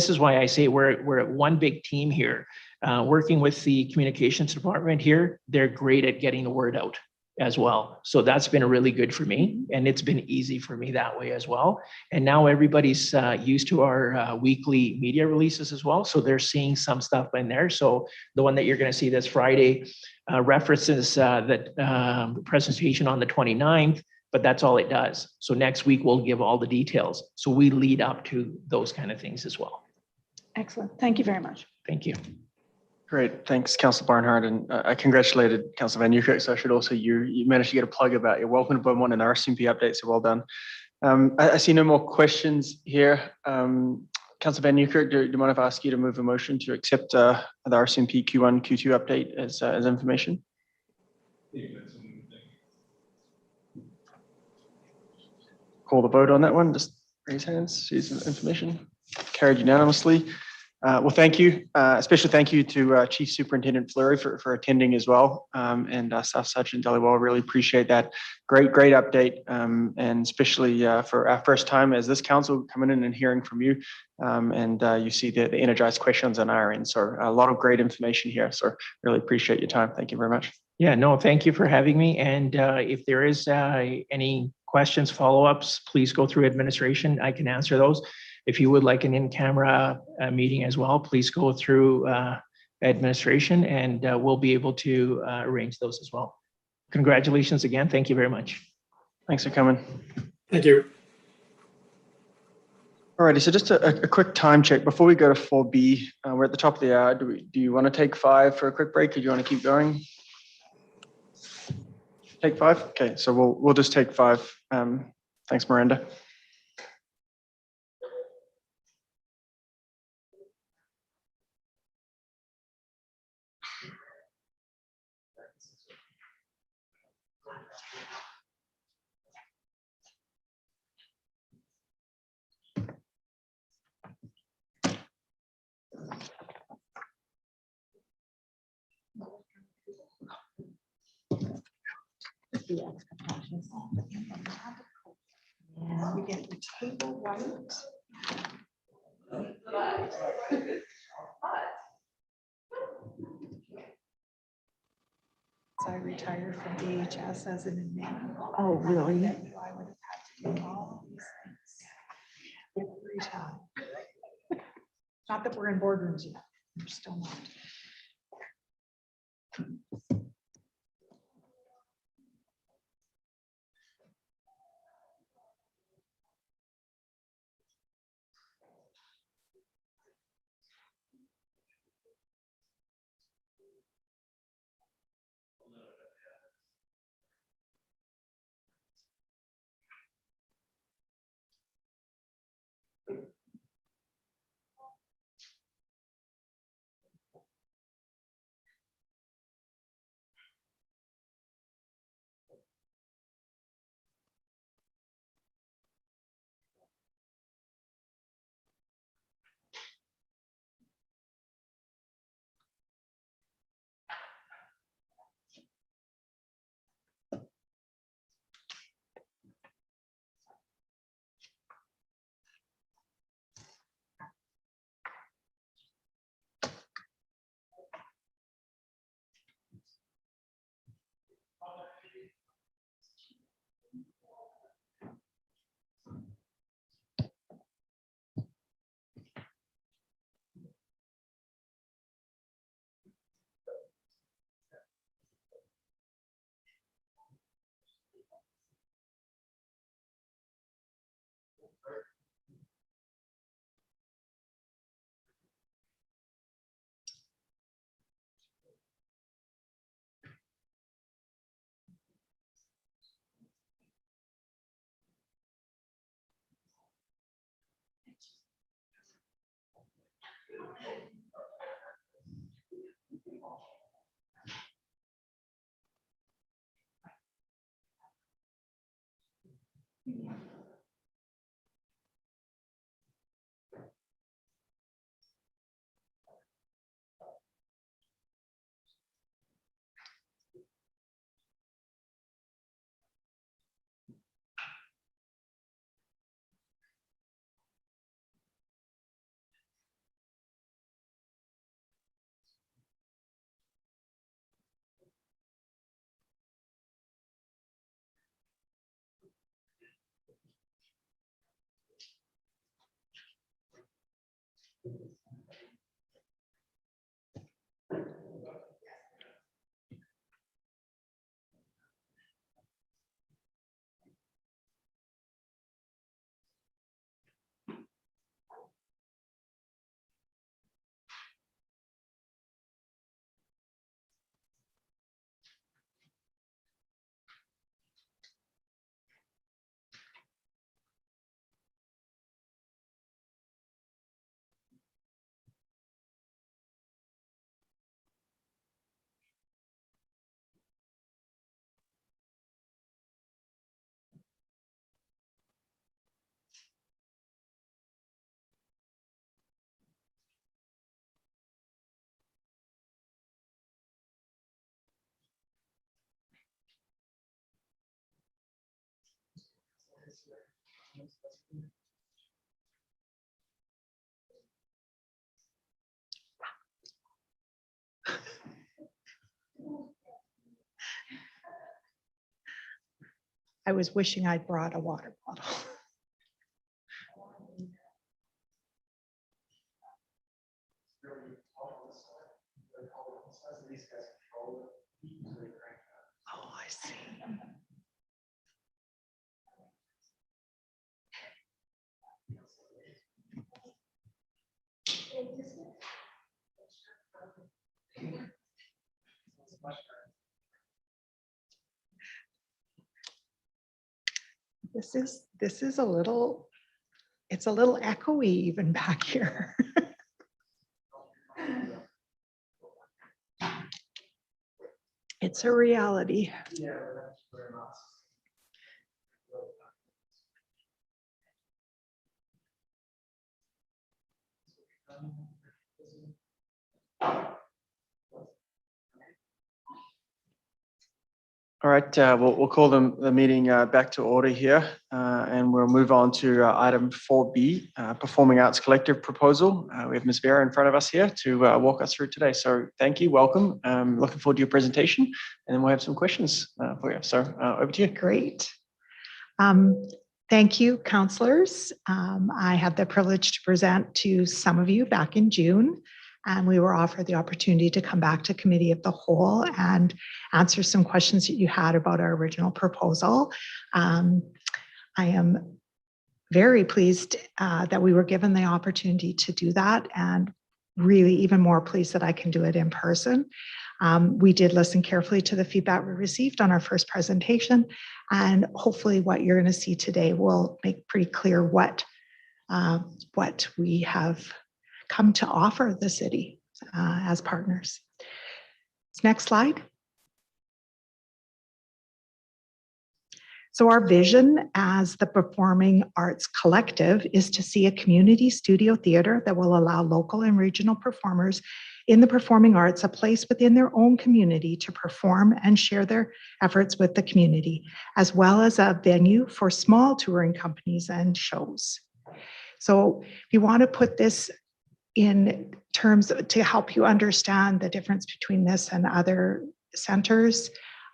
is why I say we're one big team here, working with the communications department here. They're great at getting the word out as well. So that's been really good for me, and it's been easy for me that way as well. And now everybody's used to our weekly media releases as well. So they're seeing some stuff in there. So the one that you're going to see this Friday references that presentation on the 29th, but that's all it does. So next week we'll give all the details. So we lead up to those kind of things as well. Excellent. Thank you very much. Thank you. Great, thanks, Councillor Barnhart, and I congratulated Councillor Van Nieuwkerk. So I should also, you managed to get a plug about your welcome to Beaumont and the RCMP update, so well done. I see no more questions here. Councillor Van Nieuwkerk, do you mind if I ask you to move a motion to accept the RCMP Q1, Q2 update as information? Call the vote on that one. Just raise hands, see some information. Carried unanimously. Well, thank you. Special thank you to Chief Superintendent Fleury for attending as well. And Staff Sergeant Dhaliwal, really appreciate that. Great update. And especially for our first time as this council coming in and hearing from you. And you see the energized questions on our end. So a lot of great information here. So really appreciate your time. Thank you very much. Yeah, no, thank you for having me. And if there is any questions, follow-ups, please go through administration. I can answer those. If you would like an in-camera meeting as well, please go through administration and we'll be able to arrange those as well. Congratulations again. Thank you very much. Thanks for coming. Thank you. Alrighty, so just a quick time check before we go to 4B. We're at the top of the hour. Do you want to take 5 for a quick break, or do you want to keep going? Take 5? Okay, so we'll just take 5. Thanks, Miranda. We get the table right. So I retired from DHS as an admin. Oh, really? I would have had to do all of these things every time. Not that we're in boardrooms yet. We're still not. I was wishing I'd brought a water bottle. Oh, I see. This is a little, it's a little echoey even back here. It's a reality. All right, we'll call the meeting back to order here, and we'll move on to item 4B, Performing Arts Collective Proposal. We have Ms. Vera in front of us here to walk us through today. So thank you, welcome. Looking forward to your presentation, and then we'll have some questions for you. So over to you. Great. Thank you, councillors. I had the privilege to present to some of you back in June, and we were offered the opportunity to come back to Committee of the Whole and answer some questions that you had about our original proposal. I am very pleased that we were given the opportunity to do that, and really even more pleased that I can do it in person. We did listen carefully to the feedback we received on our first presentation, and hopefully what you're going to see today will make pretty clear what we have come to offer the city as partners. Next slide. So our vision as the Performing Arts Collective is to see a community studio theater that will allow local and regional performers in the performing arts a place within their own community to perform and share their efforts with the community, as well as a venue for small touring companies and shows. So if you want to put this in terms to help you understand the difference between this and other centers,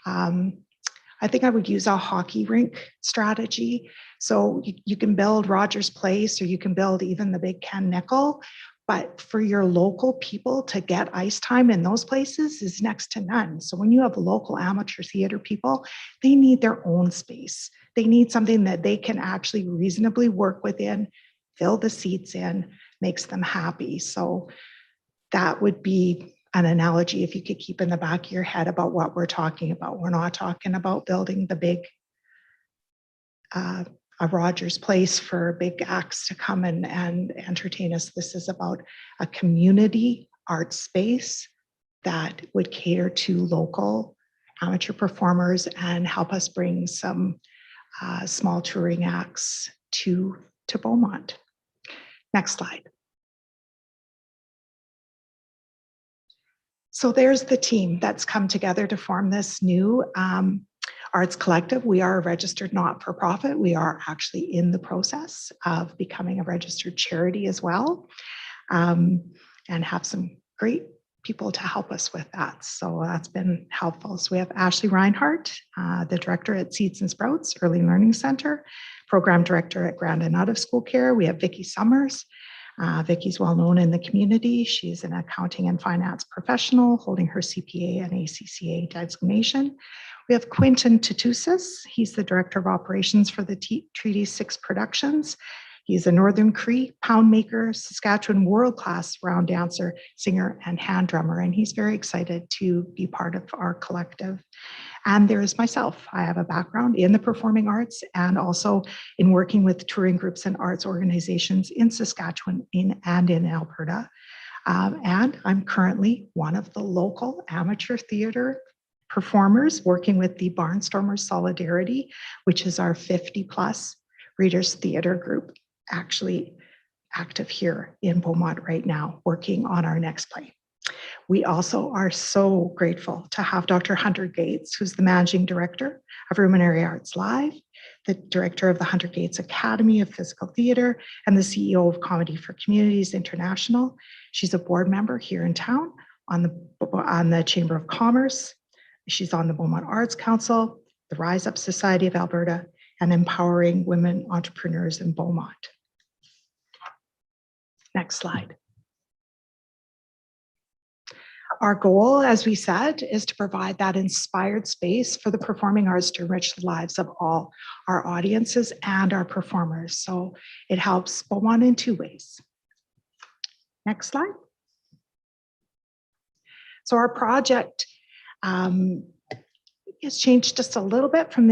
I think I would use a hockey rink strategy. So you can build Rogers Place, or you can build even the Big Ken Nickel, but for your local people to get ice time in those places is next to none. So when you have local amateur theater people, they need their own space. They need something that they can actually reasonably work within, fill the seats in, makes them happy. So that would be an analogy if you could keep in the back of your head about what we're talking about. We're not talking about building the big a Rogers Place for big acts to come and entertain us. This is about a community art space that would cater to local amateur performers and help us bring some small touring acts to Beaumont. Next slide. So there's the team that's come together to form this new Arts Collective. We are a registered not-for-profit. We are actually in the process of becoming a registered charity as well, and have some great people to help us with that. So that's been helpful. So we have Ashley Reinhardt, the director at Seeds and Sprouts Early Learning Center, program director at Grand and Out of School Care. We have Vicki Summers. Vicki's well known in the community. She's an accounting and finance professional holding her CPA and ACCA designation. We have Quentin Tatusas. He's the director of operations for the Treaty 6 Productions. He's a Northern Cree pound maker, Saskatchewan world-class round dancer, singer, and hand drummer, and he's very excited to be part of our collective. And there's myself. I have a background in the performing arts and also in working with touring groups and arts organizations in Saskatchewan and in Alberta. And I'm currently one of the local amateur theater performers working with the Barnstormers Solidarity, which is our 50+ Readers Theater group, actually active here in Beaumont right now, working on our next play. We also are so grateful to have Dr. Hunter Gates, who's the Managing Director of Ruminary Arts Live, the Director of the Hunter Gates Academy of Physical Theatre, and the CEO of Comedy for Communities International. She's a board member here in town on the Chamber of Commerce. She's on the Beaumont Arts Council, the Rise Up Society of Alberta, and Empowering Women Entrepreneurs in Beaumont. Next slide. Our goal, as we said, is to provide that inspired space for the performing arts to enrich the lives of all our audiences and our performers. So it helps Beaumont in two ways. Next slide. So our project has changed just a little bit from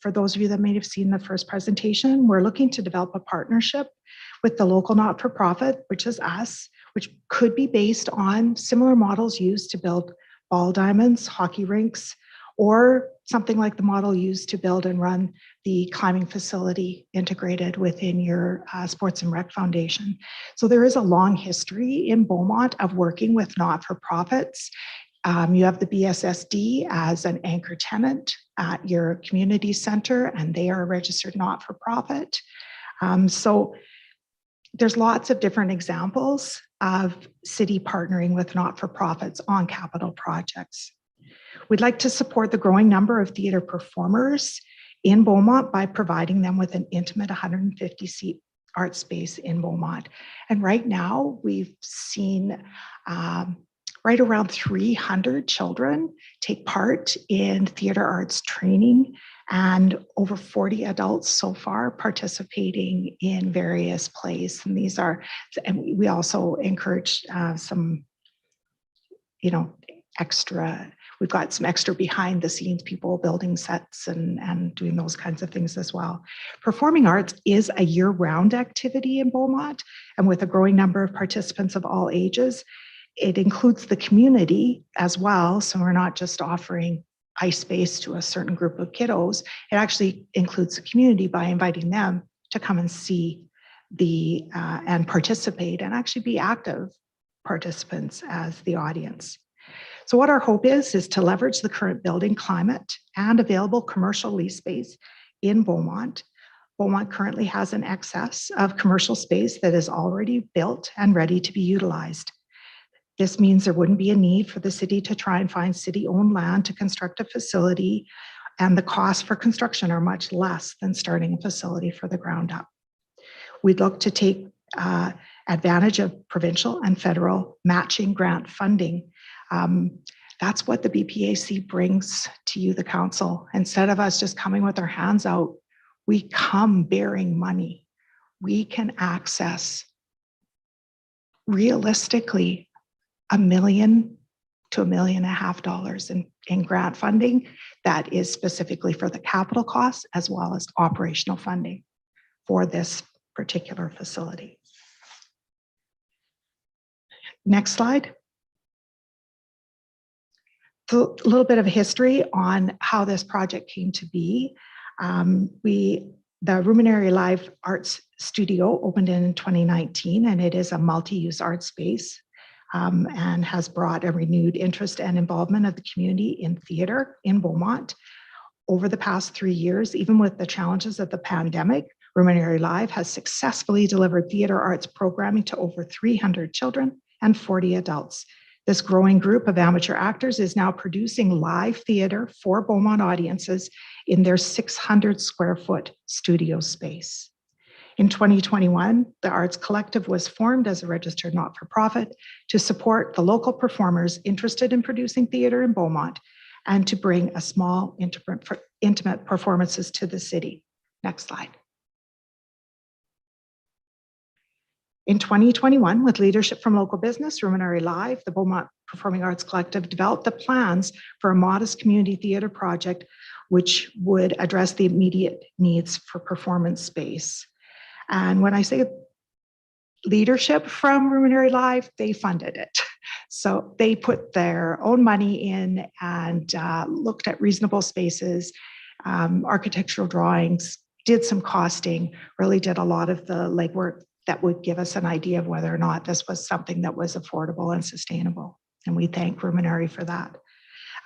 for those of you that may have seen the first presentation. We're looking to develop a partnership with the local not-for-profit, which is us, which could be based on similar models used to build ball diamonds, hockey rinks, or something like the model used to build and run the climbing facility integrated within your Sports and Rec Foundation. So there is a long history in Beaumont of working with not-for-profits. You have the BSSD as an anchor tenant at your community center, and they are a registered not-for-profit. So there's lots of different examples of city partnering with not-for-profits on capital projects. We'd like to support the growing number of theatre performers in Beaumont by providing them with an intimate 150-seat art space in Beaumont. And right now, we've seen right around 300 children take part in theatre arts training, and over 40 adults so far participating in various plays. And these are, and we also encourage some, extra, we've got some extra behind the scenes people building sets and doing those kinds of things as well. Performing arts is a year-round activity in Beaumont, and with a growing number of participants of all ages, it includes the community as well. So we're not just offering ice space to a certain group of kiddos. It actually includes the community by inviting them to come and see and participate and actually be active participants as the audience. So what our hope is to leverage the current building climate and available commercial lease space in Beaumont. Beaumont currently has an excess of commercial space that is already built and ready to be utilized. This means there wouldn't be a need for the city to try and find city-owned land to construct a facility, and the costs for construction are much less than starting a facility for the ground up. We'd look to take advantage of provincial and federal matching grant funding. That's what the BPAC brings to you, the council. Instead of us just coming with our hands out, we come bearing money. We can access realistically $1 million to $1.5 million in grant funding that is specifically for the capital costs as well as operational funding for this particular facility. Next slide. So a little bit of history on how this project came to be. The Ruminary Live Arts Studio opened in 2019, and it is a multi-use art space and has brought a renewed interest and involvement of the community in theatre in Beaumont. Over the past 3 years, even with the challenges of the pandemic, Ruminary Live has successfully delivered theatre arts programming to over 300 children and 40 adults. This growing group of amateur actors is now producing live theatre for Beaumont audiences in their 600 square foot studio space. In 2021, the Arts Collective was formed as a registered not-for-profit to support the local performers interested in producing theatre in Beaumont and to bring a small, intimate performances to the city. Next slide. In 2021, with leadership from local business, Ruminary Live, the Beaumont Performing Arts Collective developed the plans for a modest community theatre project which would address the immediate needs for performance space. And when I say leadership from Ruminary Live, they funded it. So they put their own money in and looked at reasonable spaces, architectural drawings, did some costing, really did a lot of the legwork that would give us an idea of whether or not this was something that was affordable and sustainable. And we thank Ruminary for that.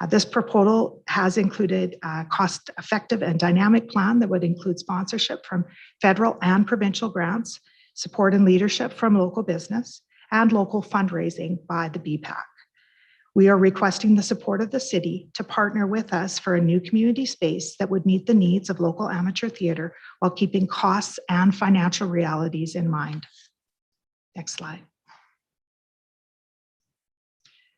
This proposal has included a cost-effective and dynamic plan that would include sponsorship from federal and provincial grants, support and leadership from local business, and local fundraising by the BPAC. We are requesting the support of the city to partner with us for a new community space that would meet the needs of local amateur theatre while keeping costs and financial realities in mind. Next slide.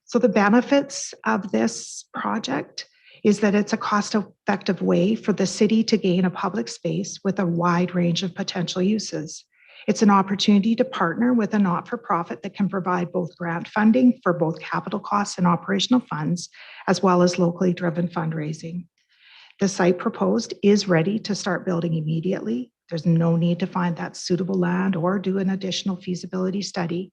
So the benefits of this project is that it's a cost-effective way for the city to gain a public space with a wide range of potential uses. It's an opportunity to partner with a not-for-profit that can provide both grant funding for both capital costs and operational funds, as well as locally driven fundraising. The site proposed is ready to start building immediately. There's no need to find that suitable land or do an additional feasibility study.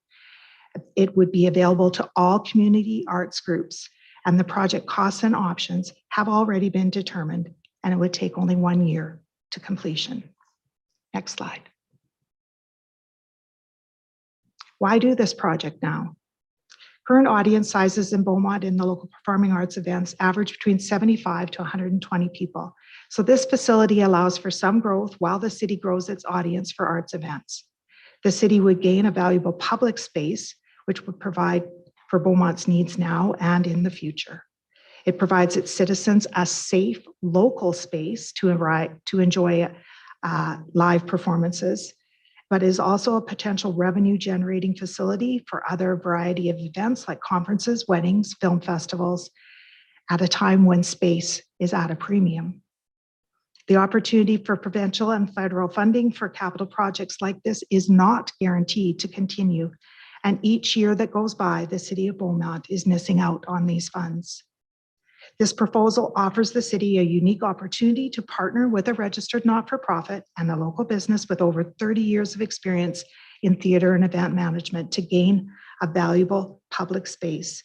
It would be available to all community arts groups, and the project costs and options have already been determined, and it would take only 1 year to completion. Next slide. Why do this project now? Current audience sizes in Beaumont in the local performing arts events average between 75 to 120 people. So this facility allows for some growth while the city grows its audience for arts events. The city would gain a valuable public space, which would provide for Beaumont's needs now and in the future. It provides its citizens a safe local space to enjoy live performances, but is also a potential revenue generating facility for other variety of events like conferences, weddings, film festivals, at a time when space is at a premium. The opportunity for provincial and federal funding for capital projects like this is not guaranteed to continue, and each year that goes by, the city of Beaumont is missing out on these funds. This proposal offers the city a unique opportunity to partner with a registered not-for-profit and a local business with over 30 years of experience in theatre and event management to gain a valuable public space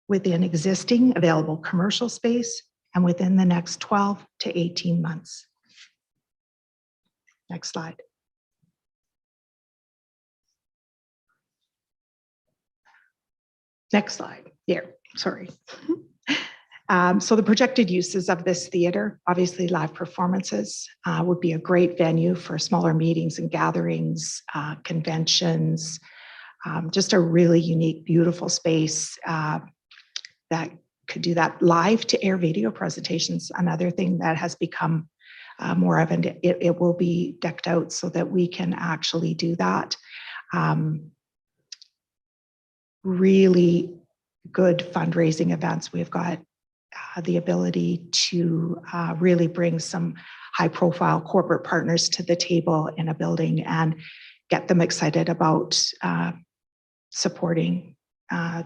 within existing available commercial space and within the next 12 to 18 months. Next slide. Next slide. Here, sorry. So the projected uses of this theater, obviously live performances would be a great venue for smaller meetings and gatherings, conventions, just a really unique, beautiful space that could do that. Live to air video presentations, another thing that has become more evident. It will be decked out so that we can actually do that. Really good fundraising events. We've got the ability to really bring some high profile corporate partners to the table in a building and get them excited about supporting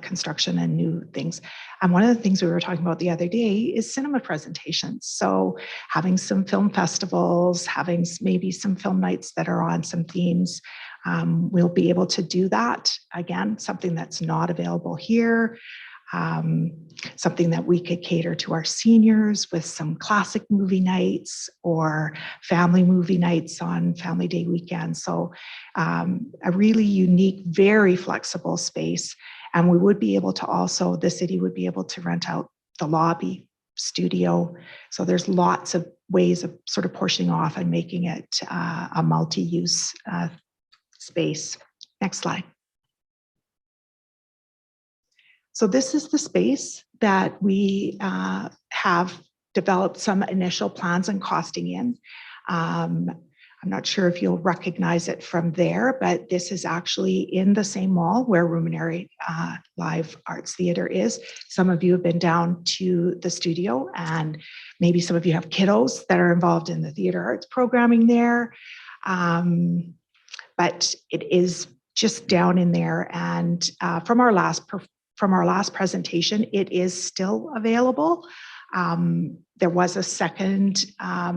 construction and new things. And one of the things we were talking about the other day is cinema presentations. So having some film festivals, having maybe some film nights that are on some themes, we'll be able to do that. Again, something that's not available here. Something that we could cater to our seniors with some classic movie nights or family movie nights on family day weekends. So a really unique, very flexible space. And we would be able to also, the city would be able to rent out the lobby, studio. So there's lots of ways of sort of portioning off and making it a multi-use space. Next slide. So this is the space that we have developed some initial plans and costing in. I'm not sure if you'll recognize it from there, but this is actually in the same mall where Ruminary Live Arts Theatre is. Some of you have been down to the studio, and maybe some of you have kiddos that are involved in the theatre arts programming there. But it is just down in there. And from our last presentation, it is still available. There was a second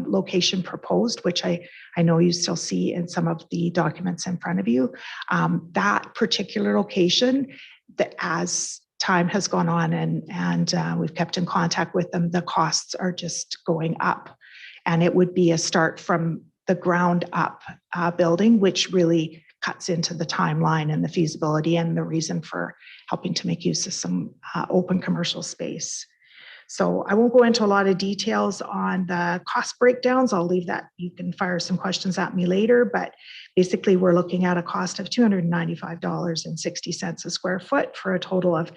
location proposed, which I know you still see in some of the documents in front of you. That particular location, that as time has gone on and we've kept in contact with them, the costs are just going up. And it would be a start from the ground up building, which really cuts into the timeline and the feasibility and the reason for helping to make use of some open commercial space. So I won't go into a lot of details on the cost breakdowns. I'll leave that. You can fire some questions at me later, but basically we're looking at a cost of $295.60 a square foot for a total of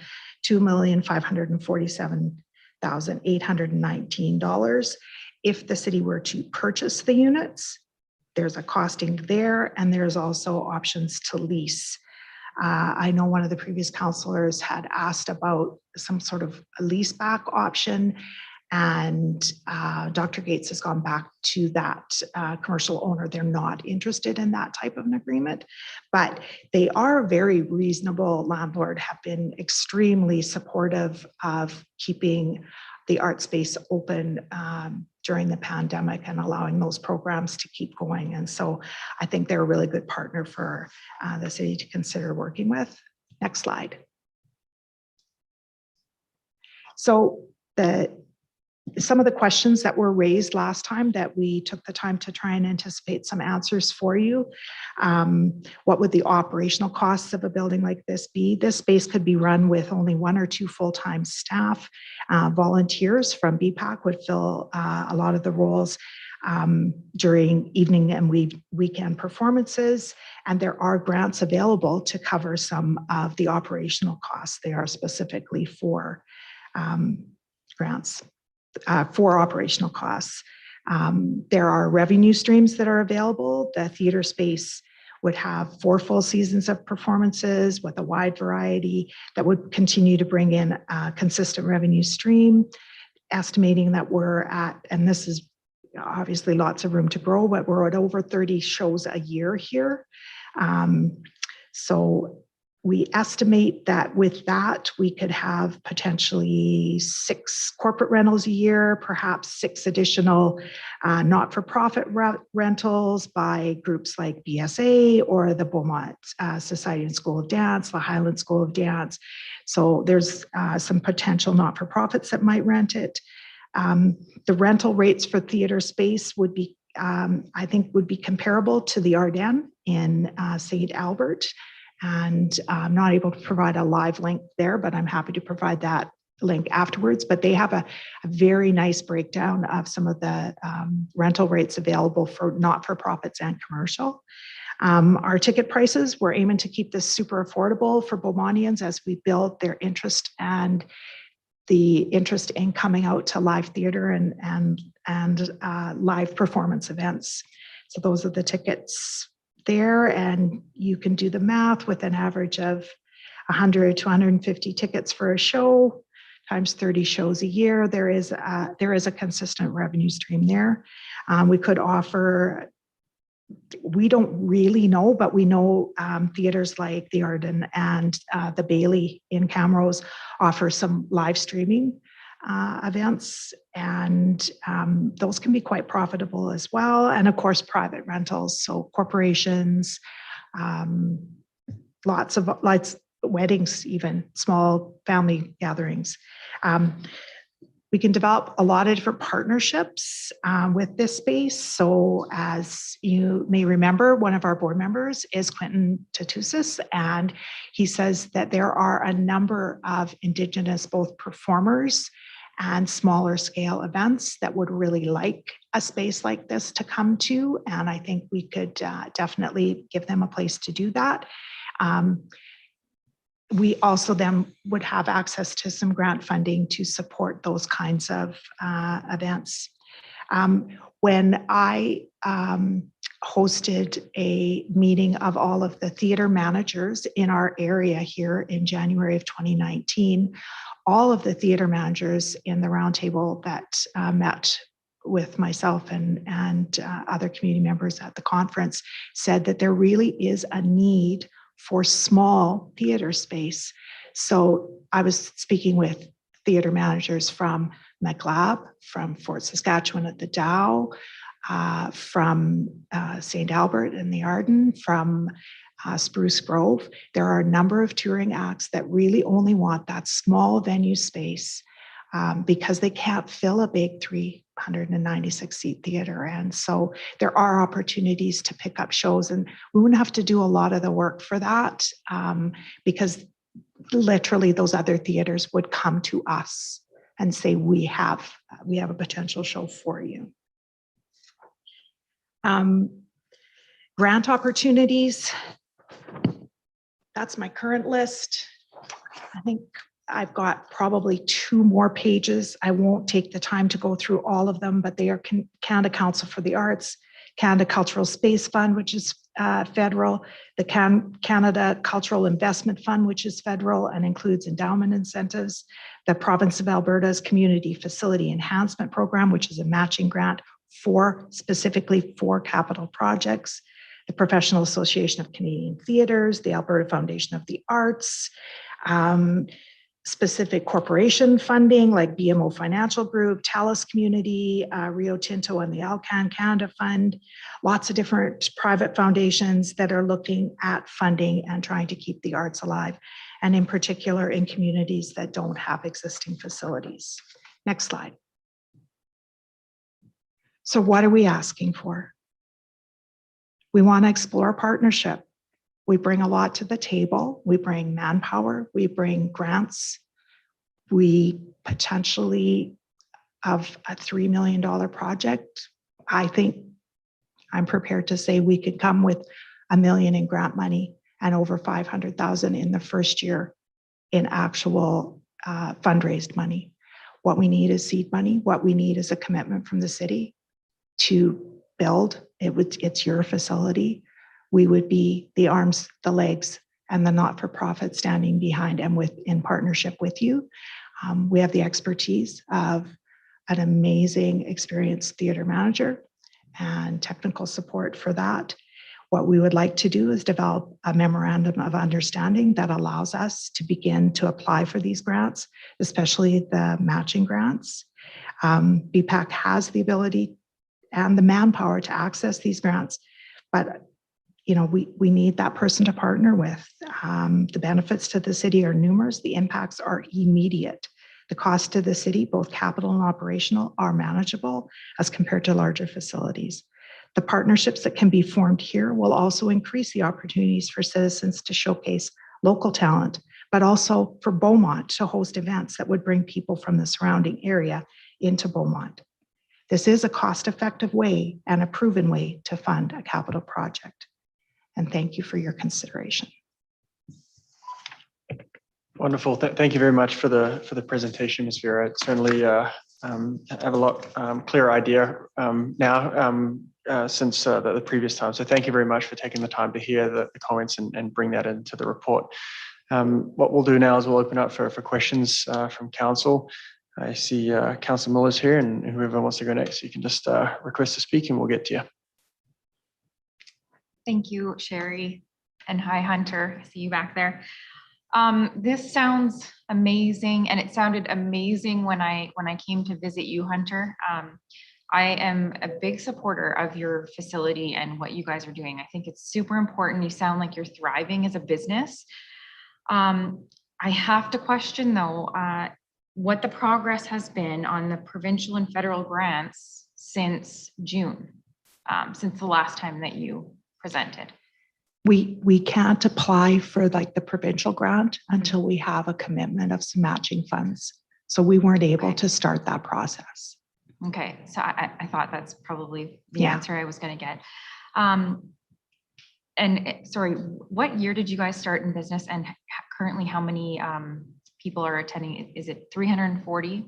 $2,547,819. If the city were to purchase the units, there's a costing there, and there's also options to lease. I know one of the previous councillors had asked about some sort of a lease back option, and Dr. Gates has gone back to that commercial owner. They're not interested in that type of an agreement, but they are a very reasonable landlord, have been extremely supportive of keeping the art space open during the pandemic and allowing those programs to keep going. And so I think they're a really good partner for the city to consider working with. Next slide. So some of the questions that were raised last time that we took the time to try and anticipate some answers for you. What would the operational costs of a building like this be? This space could be run with only 1 or 2 full-time staff. Volunteers from BPAC would fill a lot of the roles during evening and weekend performances, and there are grants available to cover some of the operational costs. They are specifically for grants. For operational costs. There are revenue streams that are available. The theater space would have 4 full seasons of performances with a wide variety that would continue to bring in a consistent revenue stream, estimating that we're at, and this is obviously lots of room to grow, but we're at over 30 shows a year here. So we estimate that with that, we could have potentially 6 corporate rentals a year, perhaps 6 additional not-for-profit rentals by groups like BSA or the Beaumont Society and School of Dance, the Highland School of Dance. So there's some potential not-for-profits that might rent it. The rental rates for theater space would be, I think, would be comparable to the Ardennes in St. Albert. And I'm not able to provide a live link there, but I'm happy to provide that link afterwards. But they have a very nice breakdown of some of the rental rates available for not-for-profits and commercial. Our ticket prices, we're aiming to keep this super affordable for Beaumontians as we build their interest and the interest in coming out to live theater and live performance events. So those are the tickets there, and you can do the math with an average of 100 to 150 tickets for a show times 30 shows a year. There is a consistent revenue stream there. We could offer, we don't really know, but we know theaters like the Ardennes and the Bailey in Camrose offer some live streaming events, and those can be quite profitable as well. And of course, private rentals, so corporations, lots of weddings, even small family gatherings. We can develop a lot of different partnerships with this space. So as you may remember, one of our board members is Quentin Tatusis, and he says that there are a number of Indigenous both performers and smaller scale events that would really like a space like this to come to. And I think we could definitely give them a place to do that. We also then would have access to some grant funding to support those kinds of events. When I hosted a meeting of all of the theater managers in our area here in January of 2019, all of the theater managers in the roundtable that met with myself and other community members at the conference said that there really is a need for small theater space. So I was speaking with theater managers from McLeod, from Fort Saskatchewan at the Dow, from St. Albert and the Ardennes, from Spruce Grove. There are a number of touring acts that really only want that small venue space because they can't fill a big 396-seat theater. And so there are opportunities to pick up shows, and we wouldn't have to do a lot of the work for that because literally those other theaters would come to us and say, we have a potential show for you. Grant opportunities. That's my current list. I think I've got probably 2 more pages. I won't take the time to go through all of them, but they are Canada Council for the Arts, Canada Cultural Space Fund, which is federal, the Canada Cultural Investment Fund, which is federal and includes endowment incentives, the Province of Alberta's Community Facility Enhancement Program, which is a matching grant specifically for capital projects, the Professional Association of Canadian Theatres, the Alberta Foundation of the Arts, specific corporation funding like BMO Financial Group, Talus Community, Rio Tinto, and the Alcan Canada Fund. Lots of different private foundations that are looking at funding and trying to keep the arts alive, and in particular in communities that don't have existing facilities. Next slide. So what are we asking for? We want to explore partnership. We bring a lot to the table. We bring manpower, we bring grants. We potentially have a $3 million project. I think I'm prepared to say we could come with $1 million in grant money and over $500,000 in the first year in actual fundraised money. What we need is seed money. What we need is a commitment from the city to build. It's your facility. We would be the arms, the legs, and the not-for-profit standing behind and in partnership with you. We have the expertise of an amazing experienced theater manager and technical support for that. What we would like to do is develop a memorandum of understanding that allows us to begin to apply for these grants, especially the matching grants. BPAC has the ability and the manpower to access these grants, but we need that person to partner with. The benefits to the city are numerous. The impacts are immediate. The cost to the city, both capital and operational, are manageable as compared to larger facilities. The partnerships that can be formed here will also increase the opportunities for citizens to showcase local talent, but also for Beaumont to host events that would bring people from the surrounding area into Beaumont. This is a cost-effective way and a proven way to fund a capital project. And thank you for your consideration. Wonderful. Thank you very much for the presentation, Ms. Vera. It certainly have a lot clearer idea now since the previous time. So thank you very much for taking the time to hear the comments and bring that into the report. What we'll do now is we'll open up for questions from council. I see Councillor Miller's here, and whoever wants to go next, you can just request to speak and we'll get to you. Thank you, Sherry. And hi, Hunter. I see you back there. This sounds amazing, and it sounded amazing when I came to visit you, Hunter. I am a big supporter of your facility and what you guys are doing. I think it's super important. You sound like you're thriving as a business. I have to question though, what the progress has been on the provincial and federal grants since June, since the last time that you presented. We can't apply for like the provincial grant until we have a commitment of some matching funds. So we weren't able to start that process. Okay, so I thought that's probably the answer I was going to get. Sorry, what year did you guys start in business, and currently how many people are attending? Is it 340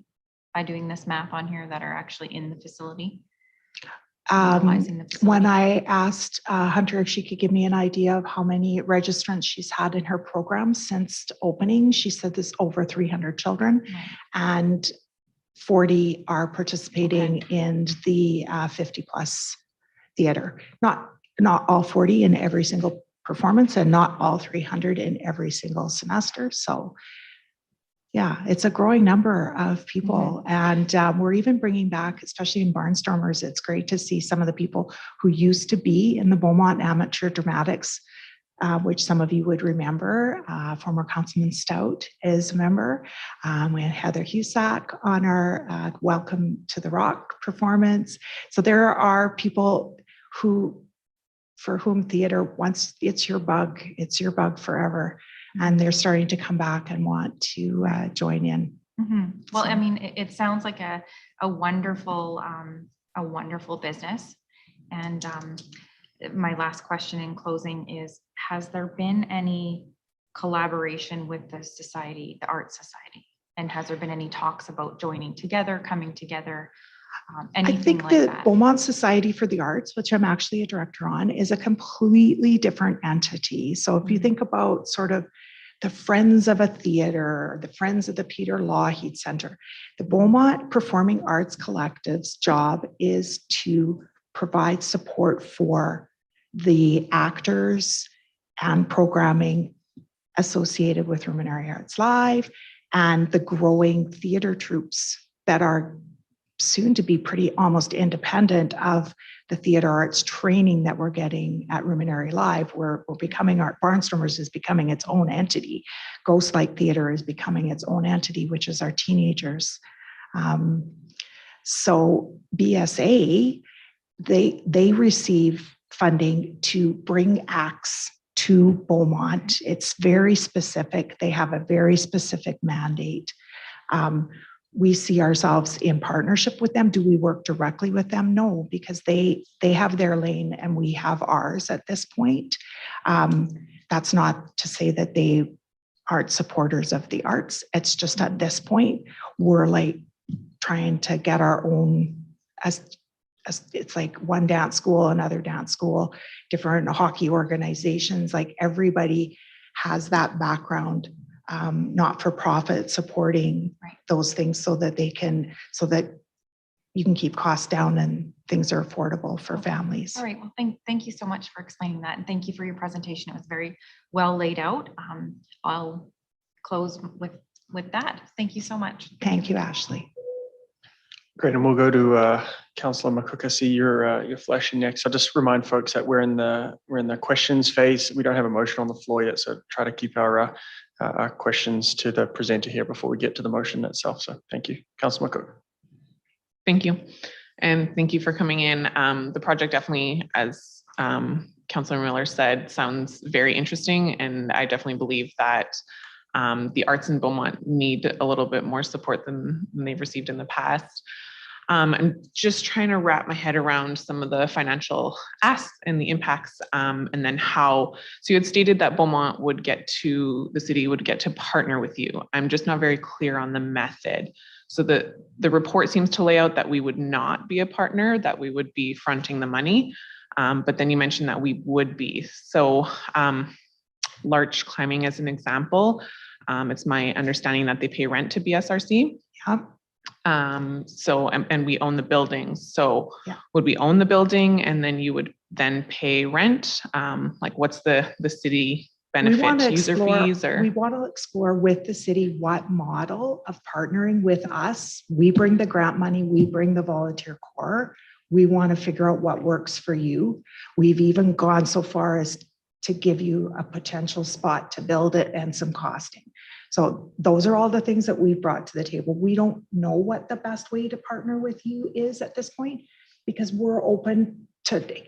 by doing this math on here that are actually in the facility? When I asked Hunter if she could give me an idea of how many registrants she's had in her program since opening, she said there's over 300 children, and 40 are participating in the 50 plus theater. Not all 40 in every single performance, and not all 300 in every single semester. So yeah, it's a growing number of people. And we're even bringing back, especially in Barnstormers, it's great to see some of the people who used to be in the Beaumont Amateur Dramatics which some of you would remember. Former Councilman Stout is a member. We had Heather Husak on our Welcome to the Rock performance. So there are people for whom theater, once it's your bug forever. And they're starting to come back and want to join in. Well, So- I mean, it sounds like a wonderful business. And my last question in closing is, has there been any collaboration with the society, the Art Society? And has there been any talks about joining together, coming together? I Anything think like the that? Beaumont Society for the Arts, which I'm actually a director on, is a completely different entity. So if you think about sort of the Friends of a Theater, the Friends of the Peter Lougheed Center, the Beaumont Performing Arts Collective's job is to provide support for the actors and programming associated with Ruminary Arts Live and the growing theater troupes that are soon to be pretty almost independent of the theater arts training that we're getting at Ruminary Live. We're becoming, Art Barnstormers is becoming its own entity. Ghost Light Theater is becoming its own entity, which is our teenagers. So BSA, they receive funding to bring acts to Beaumont. It's very specific. They have a very specific mandate. We see ourselves in partnership with them. Do we work directly with them? No, because they have their lane and we have ours at this point. That's not to say that they aren't supporters of the arts. It's just at this point, we're like trying to get our own, as it's like one dance school, another dance school, different hockey organizations, like everybody has that background. Not-for-profit supporting those things so that you can keep costs down and things are affordable for families. All right. Well, thank you so much for explaining that. And thank you for your presentation. It was very well laid out. I'll close with that. Thank you so much. Thank you, Ashley. Great, and we'll go to Councillor McCook. I see you're flashing next. I'll just remind folks that we're in the questions phase. We don't have a motion on the floor yet, so try to keep our questions to the presenter here before we get to the motion itself. So thank you, Councillor McCook. Thank you. And thank you for coming in. The project definitely, as Councillor Miller said, sounds very interesting. And I definitely believe that the arts in Beaumont need a little bit more support than they've received in the past. I'm just trying to wrap my head around some of the financial asks and the impacts, and then how. So you had stated that Beaumont the city would get to partner with you. I'm just not very clear on the method. So the report seems to lay out that we would not be a partner, that we would be fronting the money. But then you mentioned that we would be. So Larch Climbing as an example, it's my understanding that they pay rent to BSRC. Yep. And we own the buildings. So Yeah. Would we own the building and then you would then pay rent? Like what's the city benefit, user fees or? We want to explore with the city what model of partnering with us. We bring the grant money, we bring the volunteer core. We want to figure out what works for you. We've even gone so far as to give you a potential spot to build it and some costing. So those are all the things that we've brought to the table. We don't know what the best way to partner with you is at this point because we're open to.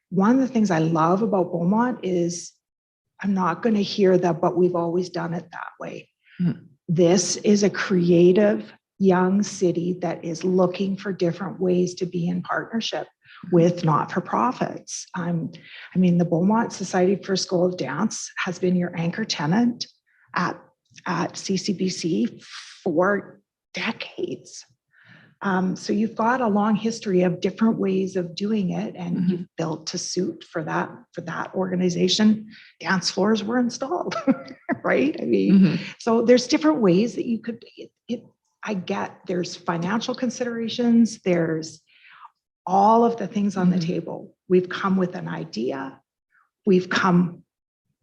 One of the things I love about Beaumont is I'm not going to hear that, but we've always done it that way. Mm-hmm. This is a creative young city that is looking for different ways to be in partnership with not-for-profits. I mean, the Beaumont Society for School of Dance has been your anchor tenant at CCBC for decades. So you've got a long history of different ways of doing it, and you've built to suit for that organization. Dance floors were installed, right? I mean, so there's different ways that you could. I get there's financial considerations. There's all of the things on the table. We've come with an idea. We've come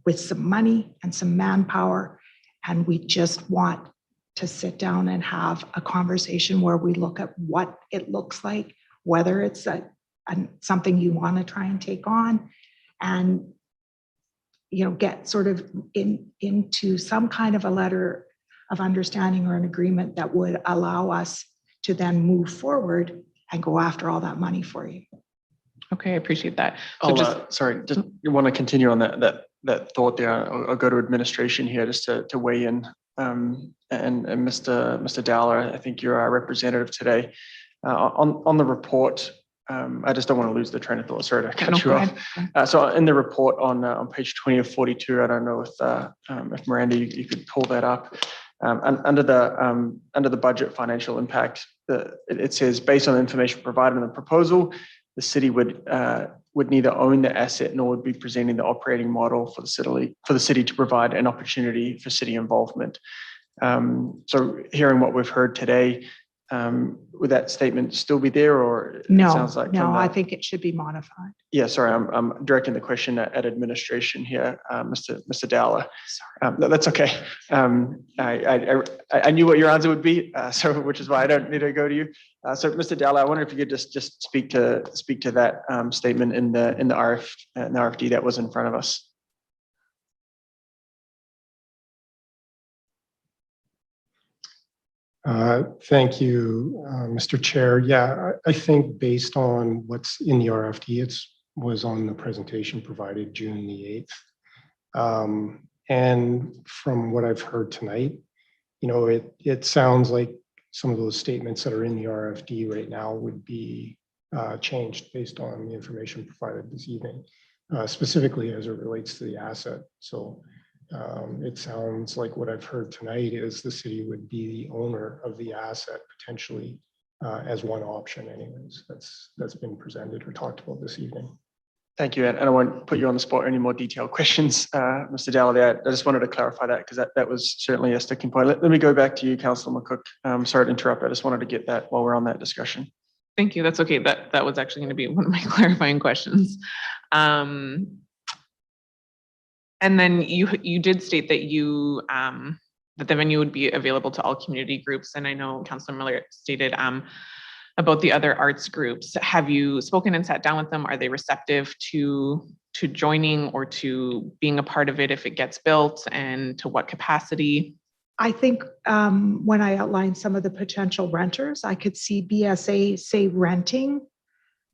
with some money and some manpower, and we just want to sit down and have a conversation where we look at what it looks like, whether it's something you want to try and take on, and get sort of into some kind of a letter of understanding or an agreement that would allow us to then move forward and go after all that money for you. Okay, I appreciate that. So Sorry, just want to continue on that thought there. I'll go to administration here just to weigh in. And Mr. Dowler, I think you're our representative today. On the report, I just don't want to lose the train of thought. Sorry to cut you off. So in the report on page 20 of 42, I don't know if Miranda, you could pull that up. And under the budget financial impact, it says based on the information provided in the proposal, the city would neither own the asset nor would be presenting the operating model for the city to provide an opportunity for city involvement. So hearing what we've heard today, would that statement still be there, or No, it sounds like I think it should be modified. Yeah, sorry, I'm directing the question at administration here, Mr. Dowler. That's okay. I knew what your answer would be, so which is why I don't need to go to you. So, Mr. Dowler, I wonder if you could just speak to that statement in the RFD that was in front of us. Thank you, Mr. Chair. Yeah, I think based on what's in the RFD, it was on the presentation provided June the 8th. And from what I've heard tonight, it sounds like some of those statements that are in the RFD right now would be changed based on the information provided this evening, specifically as it relates to the asset. So it sounds like what I've heard tonight is the city would be the owner of the asset potentially as one option anyways. That's been presented or talked about this evening. Thank you. And I won't put you on the spot or any more detailed questions, Mr. Dowler. I just wanted to clarify that because that was certainly a sticking point. Let me go back to you, Councillor McCook. Sorry to interrupt. I just wanted to get that while we're on that discussion. thank you. That's okay. That was actually going to be one of my clarifying questions. And then you did state that that the venue would be available to all community groups. And I know Councillor Miller stated about the other arts groups. Have you spoken and sat down with them? Are they receptive to joining or to being a part of it if it gets built, and to what capacity? I think when I outlined some of the potential renters, I could see BSA say renting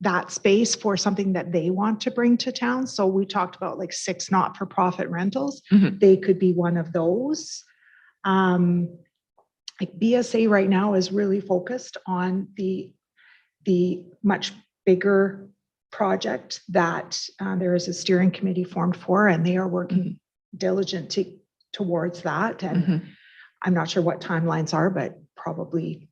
that space for something that they want to bring to town. So we talked about like 6 not-for-profit rentals. Mm-hmm. They could be one of those. Like BSA right now is really focused on the much bigger project that there is a steering committee formed for, and they are working diligently towards that. And I'm not sure what timelines are, but probably,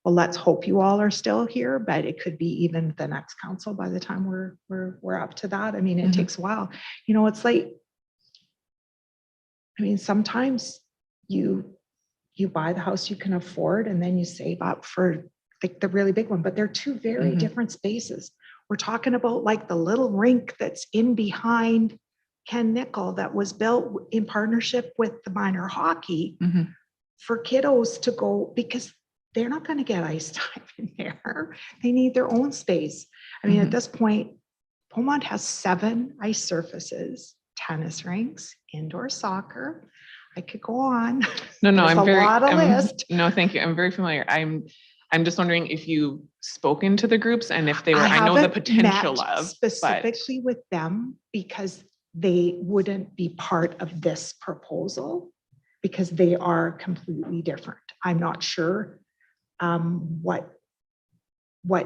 well, let's hope you all are still here, but it could be even the next council by the time we're up to that. I mean, it takes a while. It's like, I mean, sometimes you buy the house you can afford and then you save up for the really big one, but they're 2 very different spaces. We're talking about like the little rink that's in behind Ken Nickel that was built in partnership with the minor hockey for kiddos to go, because they're not going to get ice time in there. They need their own space. I mean, at this point, Beaumont has 7 ice surfaces, tennis rinks, indoor soccer. I could go on. No, There's I'm a lot of list. No, thank you. I'm very familiar. I'm just wondering if you've spoken to the groups and if they were, I know the haven't potential met of, specifically with them because they wouldn't be part of this proposal because they are completely different. I'm not sure what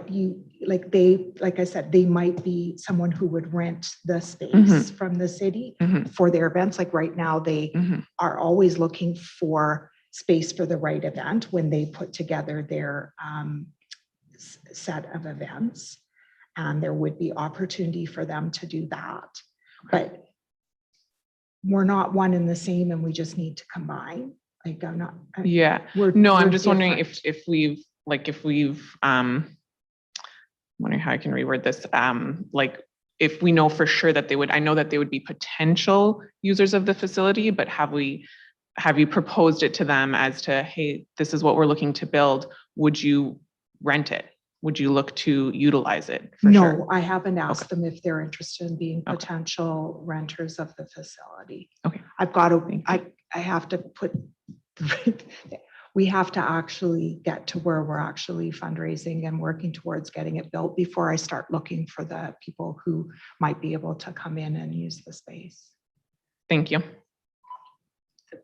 you like. Like I said, they might be someone who would rent the space from the city for their events. Like right now, they are always looking for space for the right event when they put together their set of events, and there would be opportunity for them to do that. But we're not one and the same, and we just need to combine. Like I'm not. Yeah. No, I'm just wondering if we've wondering how I can reword this. Like if we know for sure that I know that they would be potential users of the facility, but have you proposed it to them as to, hey, this is what we're looking to build. Would you rent it? would you look to utilize it for No, sure? I haven't asked them if they're interested in being Okay. potential renters of the facility. Okay. I've got to, Thank I have to put, we have to actually get to where we're actually fundraising and working towards getting it built before I start looking for the people who might be able to come in and use the space. Thank you.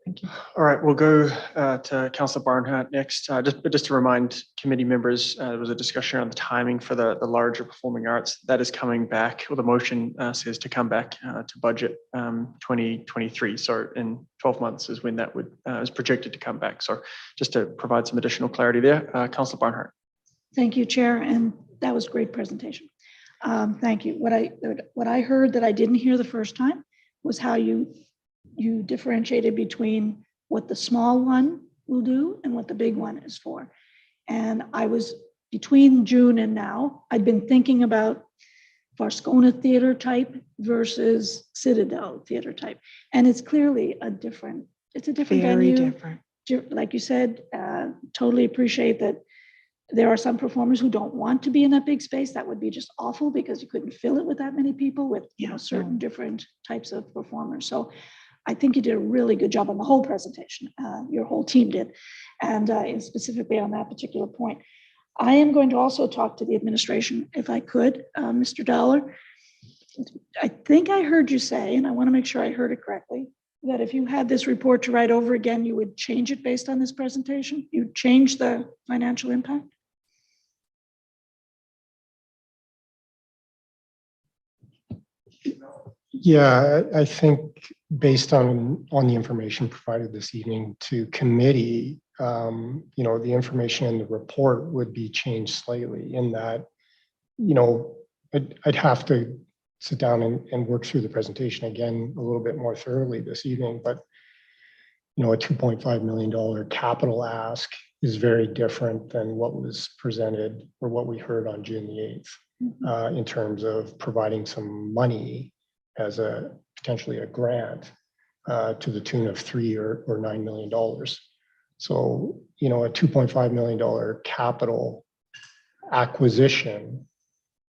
Thank you. All right, we'll go to Councillor Barnhart next. Just to remind committee members, there was a discussion on the timing for the larger performing arts. That is coming back, or the motion says to come back to budget 2023. So in 12 months is when that would is projected to come back. So just to provide some additional clarity there, Councillor Barnhart. Thank you, Chair, and that was a great presentation. Thank you. What I heard that I didn't hear the first time was how you differentiated between what the small one will do and what the big one is for. And I was, between June and now, I'd been thinking about Varscona theater type versus Citadel theater type. And it's clearly a different Very venue. different. Like you said, totally appreciate that there are some performers who don't want to be in that big space. That would be just awful because you couldn't fill it with that many people with certain different types of performers. So I think you did a really good job on the whole presentation. Your whole team did, and specifically on that particular point. I am going to also talk to the administration, if I could, Mr. Dollar. I think I heard you say, and I want to make sure I heard it correctly, that if you had this report to write over again, you would change it based on this presentation? You'd change the financial impact? Yeah, I think based on the information provided this evening to committee, the information in the report would be changed slightly in that, I'd have to sit down and work through the presentation again a little bit more thoroughly this evening, but a $2.5 million capital ask is very different than what was presented or what we heard on June the 8th in terms of providing some money as potentially a grant to the tune of $3 or $9 million. So, a $2.5 million capital acquisition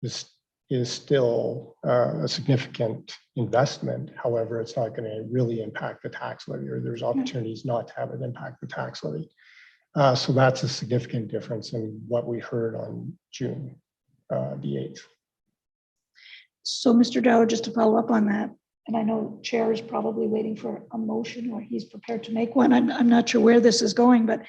is still a significant investment. However, it's not going to really impact the tax levy, or there's opportunities not to have it impact the tax levy. So that's a significant difference in what we heard on June the 8th. So, Mr. Dow, just to follow up on that, and I know Chair is probably waiting for a motion or he's prepared to make one. I'm not sure where this is going, but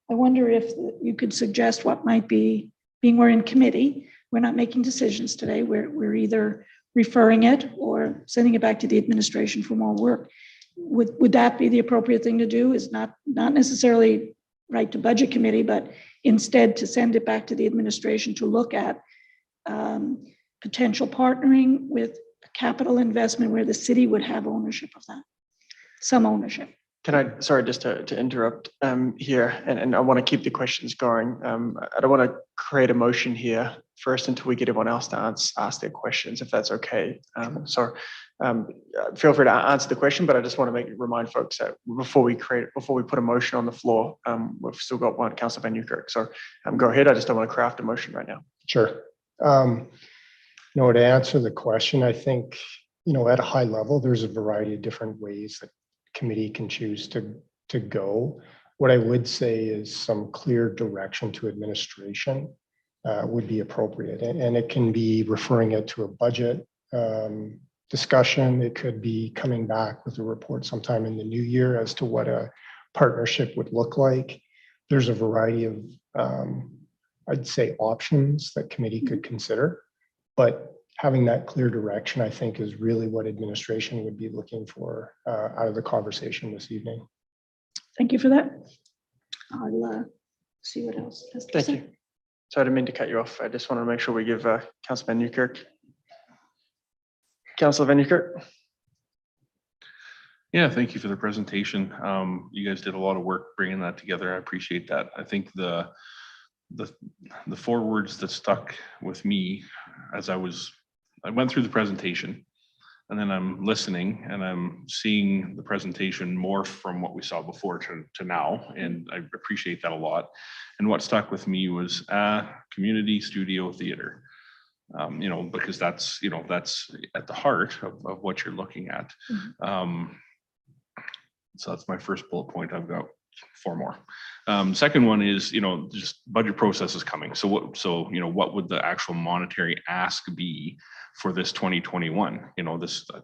I wonder if you could suggest what might be, being we're in committee, we're not making decisions today. We're either referring it or sending it back to the administration for more work. Would that be the appropriate thing to do? Is not necessarily right to budget committee, but instead to send it back to the administration to look at potential partnering with a capital investment where the city would have ownership of that, some ownership. Can I, sorry, just to interrupt here, and I want to keep the questions going. I don't want to create a motion here first until we get everyone else to ask their questions, if that's okay. Feel free to answer the question, but I just want to remind folks that before we put a motion on the floor, we've still got one, Councillor Van Newkirk. So go ahead. I just don't want to craft a motion right now. Sure. To answer the question, I think, at a high level, there's a variety of different ways that committee can choose to go. What I would say is some clear direction to administration would be appropriate. And it can be referring it to a budget discussion. It could be coming back with a report sometime in the new year as to what a partnership would look like. There's a variety of, I'd say, options that committee could consider. But having that clear direction, I think, is really what administration would be looking for out of the conversation this evening. Thank you for that. I'll see what else. Thank you. So I didn't mean to cut you off. I just wanted to make sure we give Councillor Van Newkirk. Councillor Van Newkirk. Yeah, thank you for the presentation. You guys did a lot of work bringing that together. I appreciate that. I think the 4 words that stuck with me as I went through the presentation and then I'm listening and I'm seeing the presentation morph from what we saw before to now, and I appreciate that a lot. And what stuck with me was community studio theater. You know, because that's, you know, that's at the heart of what you're looking at. So that's my first bullet point. I've got 4 more. Second one is, you know, just budget process is coming. So you know, what would the actual monetary ask be for this 2021? You know,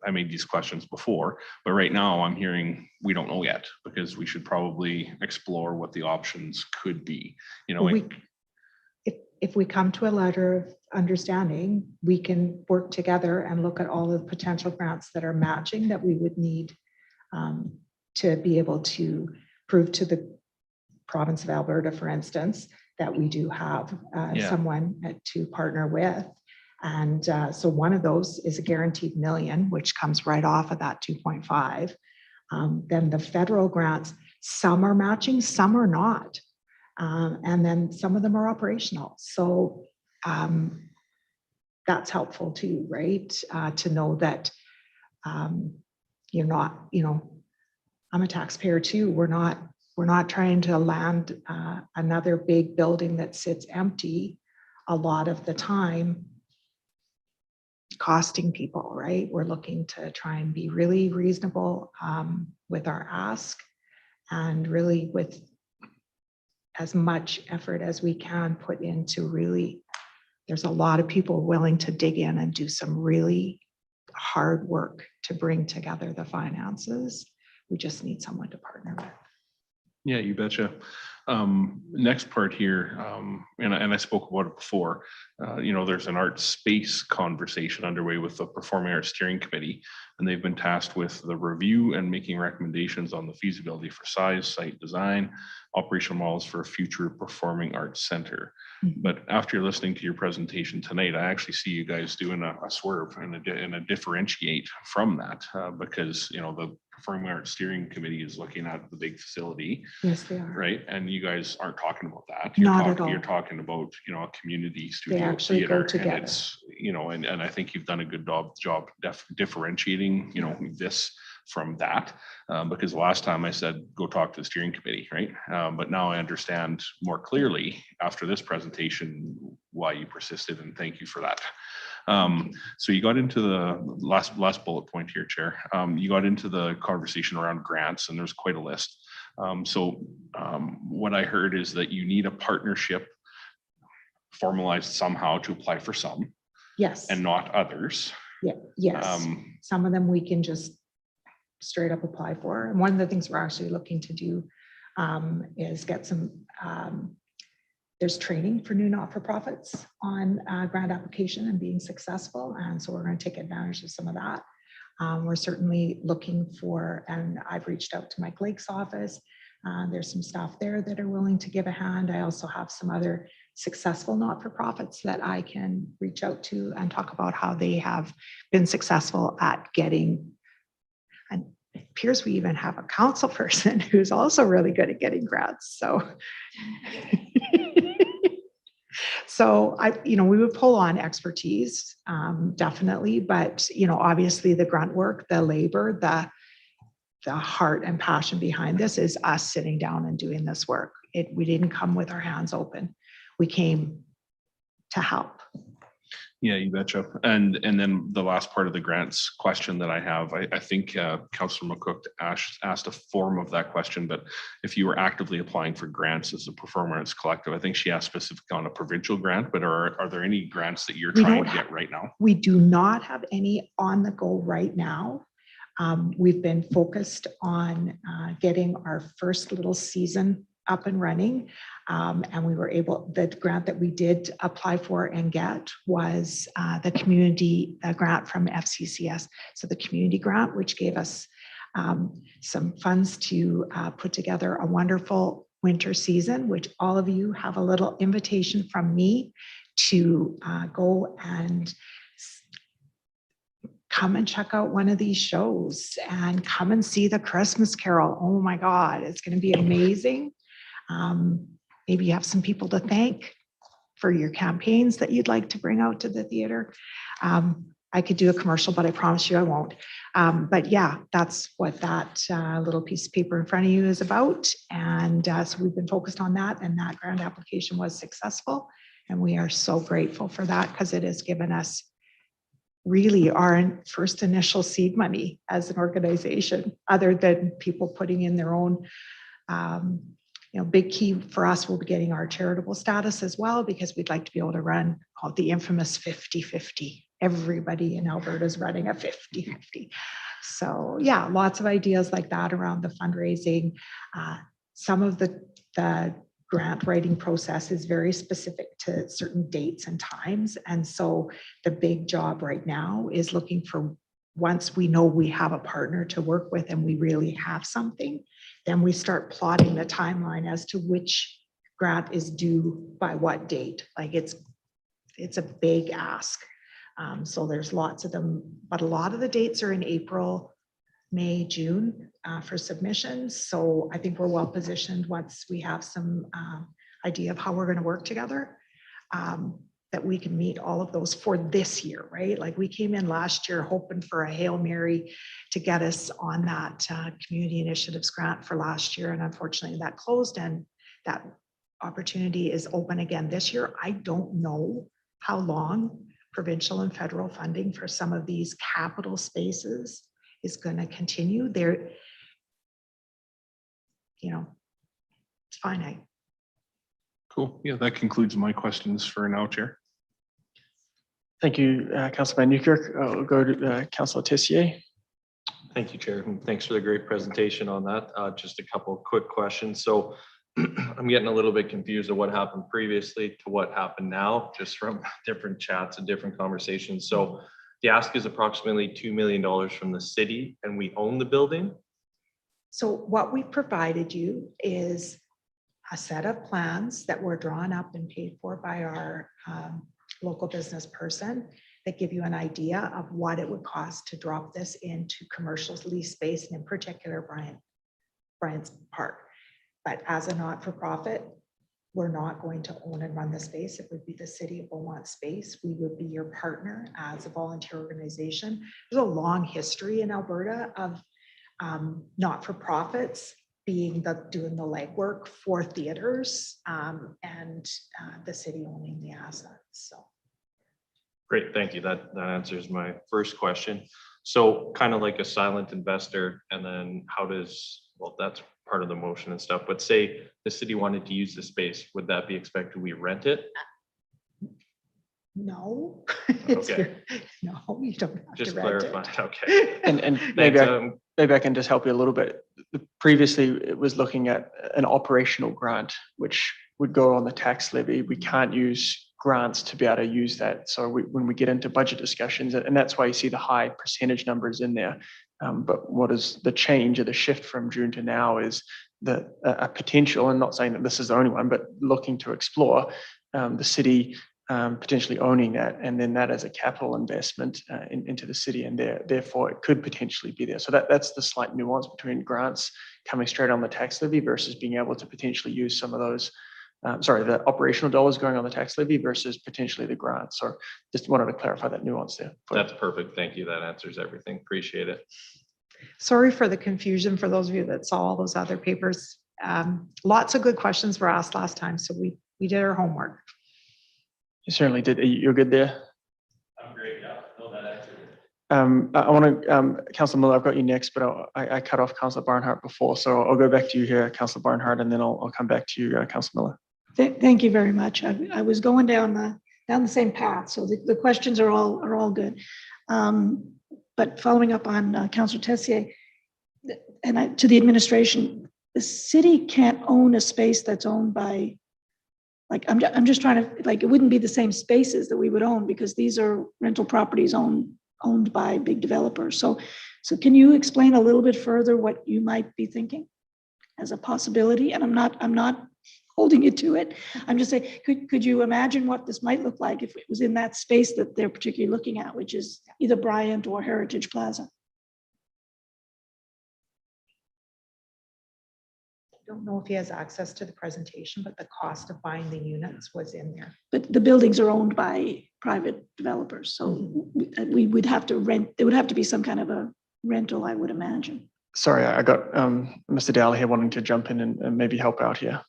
I made these questions before, but right now I'm hearing we don't know yet, because we should probably explore what the options could be. You know, If we come to a letter of understanding, we can work together and look at all the potential grants that are matching that we would need to be able to prove to the province of Alberta, for instance, that we do have someone to partner with. And so one of those is a guaranteed $1 million, which comes right off of that 2.5. Then the federal grants, some are matching, some are not. And then some of them are operational. So that's helpful too, right? To know that you're not, you know, I'm a taxpayer too. We're not trying to land another big building that sits empty a lot of the time, costing people, right? We're looking to try and be really reasonable with our ask, and really with as much effort as we can put into really, there's a lot of people willing to dig in and do some really hard work to bring together the finances. We just need someone to partner with. yeah, you betcha. Next part here, and I spoke about it before, you know, there's an art space conversation underway with the Performing Arts Steering Committee, and they've been tasked with the review and making recommendations on the feasibility for size, site design, operational models for a future performing arts center. But after listening to your presentation tonight, I actually see you guys doing a swerve and a differentiate from that, because, you know, the Performing Arts Steering Committee is looking at the big facility. Yes, they are. Right, and you guys aren't talking about that. Not at all. You're talking about, you know, a community They studio actually theater, go together. and it's, you know, and I think you've done a good job differentiating, you know, this from that, because last time I said go talk to the steering committee, right? But now I understand more clearly after this presentation why you persisted, and thank you for that. So you got into the last bullet point here, Chair. You got into the conversation around grants, and there's quite a list. So what I heard is that you need a partnership formalized somehow to apply for some. Yes. And not others. Yeah. Yes. Some of them we can just straight up apply for. And one of the things we're actually looking to do is get some, there's training for new not-for-profits on grant application and being successful. And so we're going to take advantage of some of that. We're certainly looking for, and I've reached out to Mike Lake's office. There's some staff there that are willing to give a hand. I also have some other successful not-for-profits that I can reach out to and talk about how they have been successful at getting, and it appears we even have a council person who's also really good at getting grants. So, so we would pull on expertise, definitely, but, obviously the grunt work, the labor, the heart and passion behind this is us sitting down and doing this work. We didn't come with our hands open. We came to help. Yeah, you betcha. And then the last part of the grants question that I have, I think Councillor McCook asked a form of that question, but if you were actively applying for grants as a Performing Arts Collective, I think she asked specifically on a provincial grant, but are there any grants that you're trying to get right now? We do not have any on the go right now. We've been focused on getting our first little season up and running. And we were able, the grant that we did apply for and get was the community grant from FCCS. So the community grant, which gave us some funds to put together a wonderful winter season, which all of you have a little invitation from me to go and come and check out one of these shows and come and see the Christmas Carol. Oh my God, it's going to be amazing. Maybe you have some people to thank for your campaigns that you'd like to bring out to the theater. I could do a commercial, but I promise you I won't. But yeah, that's what that little piece of paper in front of you is about. And so we've been focused on that, and that grant application was successful. And we are so grateful for that, because it has given us really our first initial seed money as an organization, other than people putting in their own. Big key for us will be getting our charitable status as well, because we'd like to be able to run called the infamous 50-50. Everybody in Alberta is running a 50-50. So yeah, lots of ideas like that around the fundraising. Some of the grant writing process is very specific to certain dates and times. And so the big job right now is looking for, once we know we have a partner to work with and we really have something, then we start plotting the timeline as to which grant is due by what date. Like it's a big ask. So there's lots of them, but a lot of the dates are in April, May, June for submissions. So I think we're well positioned once we have some idea of how we're going to work together, that we can meet all of those for this year, right? Like we came in last year hoping for a Hail Mary to get us on that community initiatives grant for last year. And unfortunately that closed, and that opportunity is open again this year. I don't know how long provincial and federal funding for some of these capital spaces is going to continue. There, it's finite. Cool. Yeah, that concludes my questions for now, Chair. Thank you, Councillor Van Newkirk. I'll go to Councillor Tessier. Thank you, Chair, and thanks for the great presentation on that. Just a couple of quick questions. So I'm getting a little bit confused of what happened previously to what happened now, just from different chats and different conversations. So the ask is approximately $2 million from the city, and we own the building. So what we provided you is a set of plans that were drawn up and paid for by our local business person that give you an idea of what it would cost to drop this into commercial lease space, and in particular Bryant's Park. But as a not-for-profit, we're not going to own and run the space. It would be the city of Beaumont space. We would be your partner as a volunteer organization. There's a long history in Alberta of not-for-profits doing the legwork for theaters and the city owning the assets. So. Great, thank you. That answers my first question. So kind of like a silent investor, and then how does, well, that's part of the motion and stuff, but say the city wanted to use the space, would that be expected we rent it? No, Okay. No, you don't have Just to rent clarify, it. okay. And Thanks, maybe I can just help you a little bit. Previously, it was looking at an operational grant, which would go on the tax levy. We can't use grants to be able to use that. So when we get into budget discussions, and that's why you see the high percentage numbers in there. But what is the change or the shift from June to now is a potential, and not saying that this is the only one, but looking to explore the city potentially owning that, and then that as a capital investment into the city, and therefore it could potentially be there. So that's the slight nuance between grants coming straight on the tax levy versus being able to potentially use some of those, the operational dollars going on the tax levy versus potentially the grants. So just wanted to clarify that nuance there. That's perfect. Thank you. That answers everything. Appreciate it. Sorry for the confusion for those of you that saw all those other papers. Lots of good questions were asked last time, so we did our homework. You certainly did. You're good there? I'm great. Yeah, no, that answered it. I want to, Councillor Miller, I've got you next, but I cut off Councillor Barnhart before, so I'll go back to you here, Councillor Barnhart, and then I'll come back to you, Councillor Miller. Thank you very much. I was going down the same path, so the questions are all good. But following up on Councillor Tessier, and to the administration, the city can't own a space that's owned by, like, I'm just trying to, like, it wouldn't be the same spaces that we would own, because these are rental properties owned by big developers. So can you explain a little bit further what you might be thinking as a possibility? And I'm not holding you to it. I'm just saying, could you imagine what this might look like if it was in that space that they're particularly looking at, which is either Bryant or Heritage Plaza? I don't know if he has access to the presentation, but the cost of buying the units was in there. But the buildings are owned by private developers. So we would have to rent, there would have to be some kind of a rental, I would imagine. Sorry, I got Mr. Dowell here wanting to jump in and maybe help out here.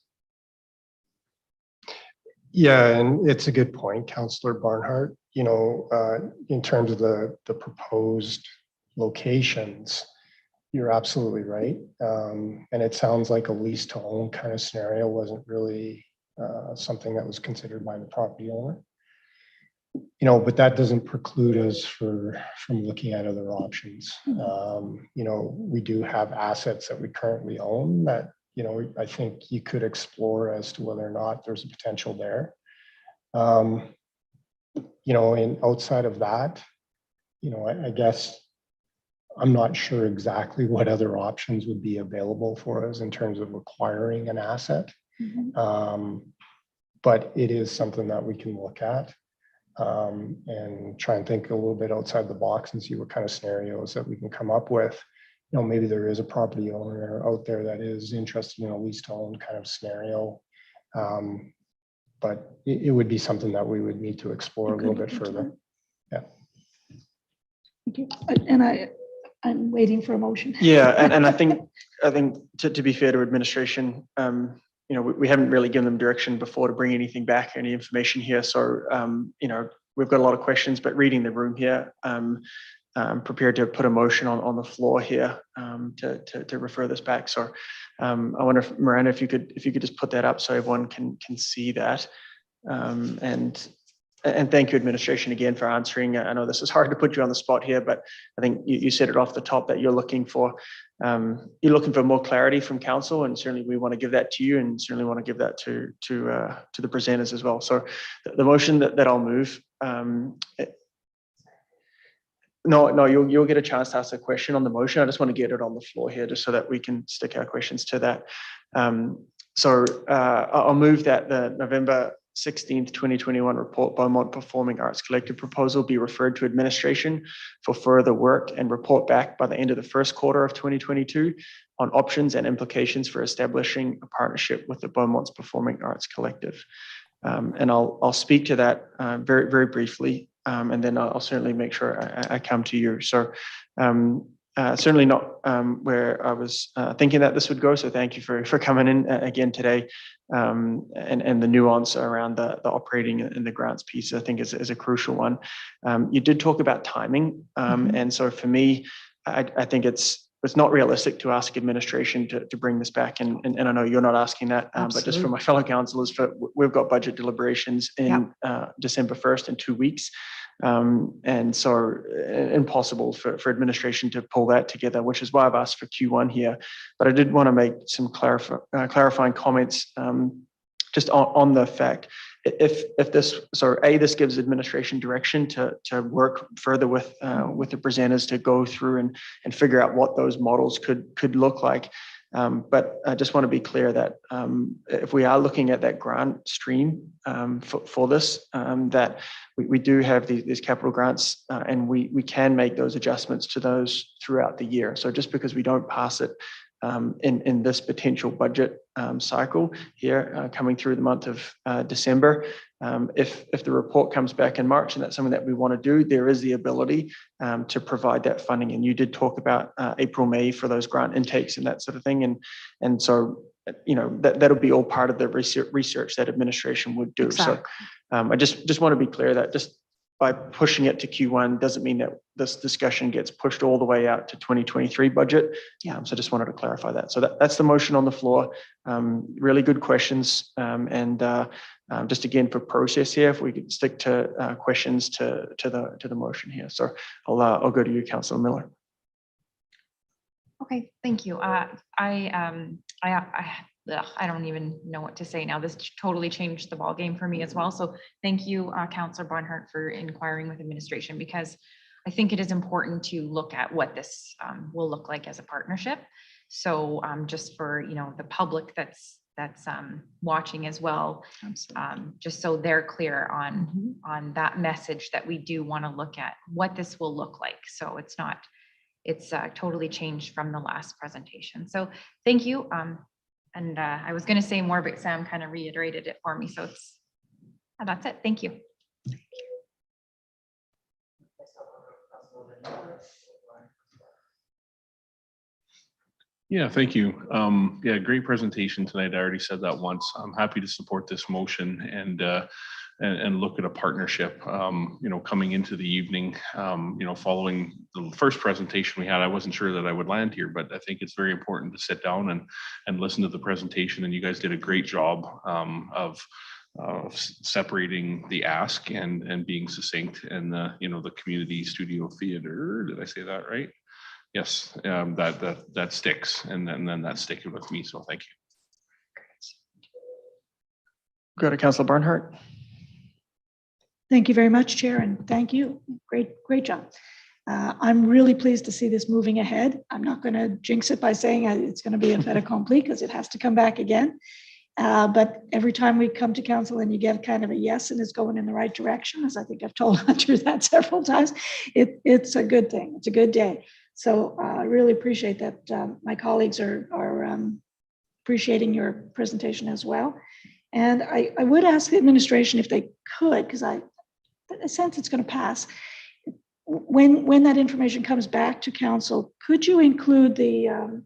Yeah, and it's a good point, Councillor Barnhart. You know, in terms of the proposed locations, you're absolutely right. And it sounds like a lease to own kind of scenario wasn't really something that was considered by the property owner. You know, but that doesn't preclude us from looking at other options. You know, we do have assets that we currently own that, you know, I think you could explore as to whether or not there's a potential there. You know, and outside of that, you know, I guess I'm not sure exactly what other options would be available for us in terms of acquiring an asset. But it is something that we can look at and try and think a little bit outside the box and see what kind of scenarios that we can come up with. You know, maybe there is a property owner out there that is interested in a lease to own kind of scenario. But it would be something that we would need to explore a little bit further. Yeah. Thank you. And I'm waiting for a motion. Yeah, and I think to be fair to administration, you know, we haven't really given them direction before to bring anything back, any information here. So, you know, we've got a lot of questions, but reading the room here, I'm prepared to put a motion on the floor here to refer this back. So I wonder if Miranda, if you could just put that up so everyone can see that. And thank you, administration, again for answering. I know this is hard to put you on the spot here, but I think you said it off the top that you're looking for more clarity from council, and certainly we want to give that to you, and certainly want to give that to the presenters as well. So the motion that I'll move. No, you'll get a chance to ask a question on the motion. I just want to get it on the floor here, just so that we can stick our questions to that. So I'll move that the November 16th, 2021 report Beaumont Performing Arts Collective proposal be referred to administration for further work and report back by the end of the first quarter of 2022 on options and implications for establishing a partnership with the Beaumont's Performing Arts Collective. And I'll speak to that very, very briefly, and then I'll certainly make sure I come to you. So certainly not where I was thinking that this would go. So thank you for coming in again today, and the nuance around the operating and the grants piece, I think is a crucial one. You did talk about timing, and so for me, I think it's not realistic to ask administration to bring this back, and I know you're not asking that, but just for my fellow councillors, we've got budget deliberations in December 1st in 2 weeks. And so impossible for administration to pull that together, which is why I've asked for Q1 here. But I did want to make some clarifying comments just on the fact if this, so this gives administration direction to work further with the presenters to go through and figure out what those models could look like. But I just want to be clear that if we are looking at that grant stream for this, that we do have these capital grants, and we can make those adjustments to those throughout the year. So just because we don't pass it in this potential budget cycle here coming through the month of December, if the report comes back in March and that's something that we want to do, there is the ability to provide that funding. And you did talk about April, May for those grant intakes and that sort of thing. And so, you know, that'll be all part of the research that administration would do. Exactly. So I just want to be clear that just by pushing it to Q1 doesn't mean that this discussion gets pushed all the way out to 2023 budget. So just wanted to clarify that. So that's the motion on the floor. Really good questions. And just again for process here, if we could stick to questions to the motion here. So I'll go to you, Councillor Miller. Okay, thank you. I don't even know what to say now. This totally changed the ballgame for me as well. So thank you, Councillor Barnhart, for inquiring with administration, because I think it is important to look at what this will look like as a partnership. So just for the public that's watching as well, just so they're clear on that message that we do want to look at what this will look like. So it's totally changed from the last presentation. So thank you. And I was going to say more, but Sam kind of reiterated it for me. So that's it. Thank you. Yeah, thank you. Yeah, great presentation tonight. I already said that once. I'm happy to support this motion and look at a partnership, coming into the evening, following the first presentation we had. I wasn't sure that I would land here, but I think it's very important to sit down and listen to the presentation. And you guys did a great job of separating the ask and being succinct, and the community studio theater. Did I say that right? Yes, that sticks, and then that's sticking with me. So thank you. Go to Councillor Barnhart. Thank you very much, Chair, and thank you. Great job. I'm really pleased to see this moving ahead. I'm not going to jinx it by saying it's going to be a fait accompli, because it has to come back again. But every time we come to council and you get kind of a yes and it's going in the right direction, as I think I've told Hunter that several times, it's a good thing. It's a good day. So I really appreciate that. My colleagues are appreciating your presentation as well. And I would ask the administration if they could, because I sense it's going to pass. When that information comes back to council, could you include the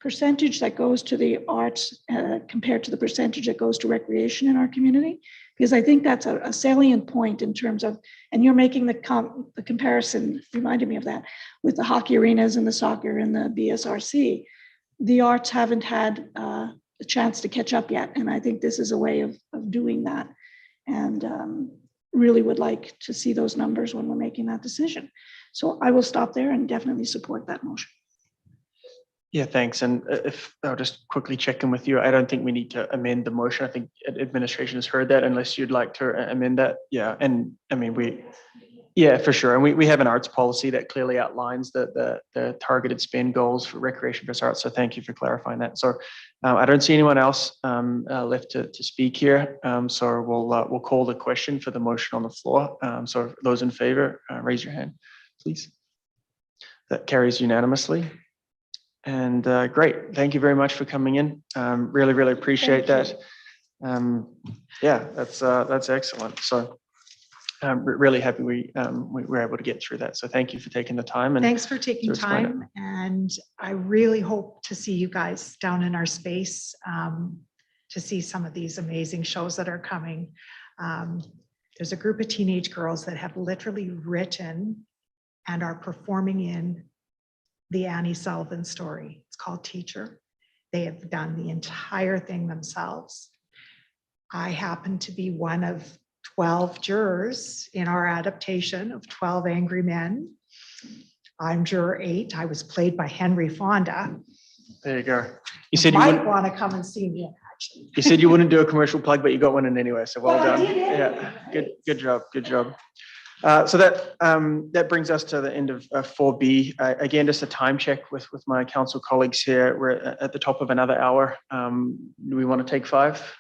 percentage that goes to the arts compared to the percentage that goes to recreation in our community? Because I think that's a salient point in terms of, and you're making the comparison, reminded me of that, with the hockey arenas and the soccer and the BSRC. The arts haven't had a chance to catch up yet. And I think this is a way of doing that. And really would like to see those numbers when we're making that decision. So I will stop there and definitely support that motion. Yeah, thanks. And if I'll just quickly check in with you, I don't think we need to amend the motion. I think administration has heard that, unless you'd like to amend that. Yeah, and I mean, yeah, for sure. And we have an arts policy that clearly outlines the targeted spend goals for recreation versus arts. So thank you for clarifying that. So I don't see anyone else left to speak here. So we'll call the question for the motion on the floor. So those in favor, raise your hand, please. That carries unanimously. And great, thank you very much for coming in. Really appreciate that. Yeah, that's excellent. So I'm really happy we were able to get through that. So thank you for taking the time. And thanks for taking time. And I really hope to see you guys down in our space to see some of these amazing shows that are coming. There's a group of teenage girls that have literally written and are performing in the Annie Sullivan story. It's called Teacher. They have done the entire thing themselves. I happen to be one of 12 jurors in our adaptation of 12 Angry Men. I'm juror 8. I was played by Henry Fonda. There you go. You said you you might want to come and see me in action. You said you wouldn't do a commercial plug, but you got one in anyway. So well done. Yeah, good job. So that brings us to the end of 4B. Again, just a time check with my council colleagues here. We're at the top of another hour. Do we want to take 5?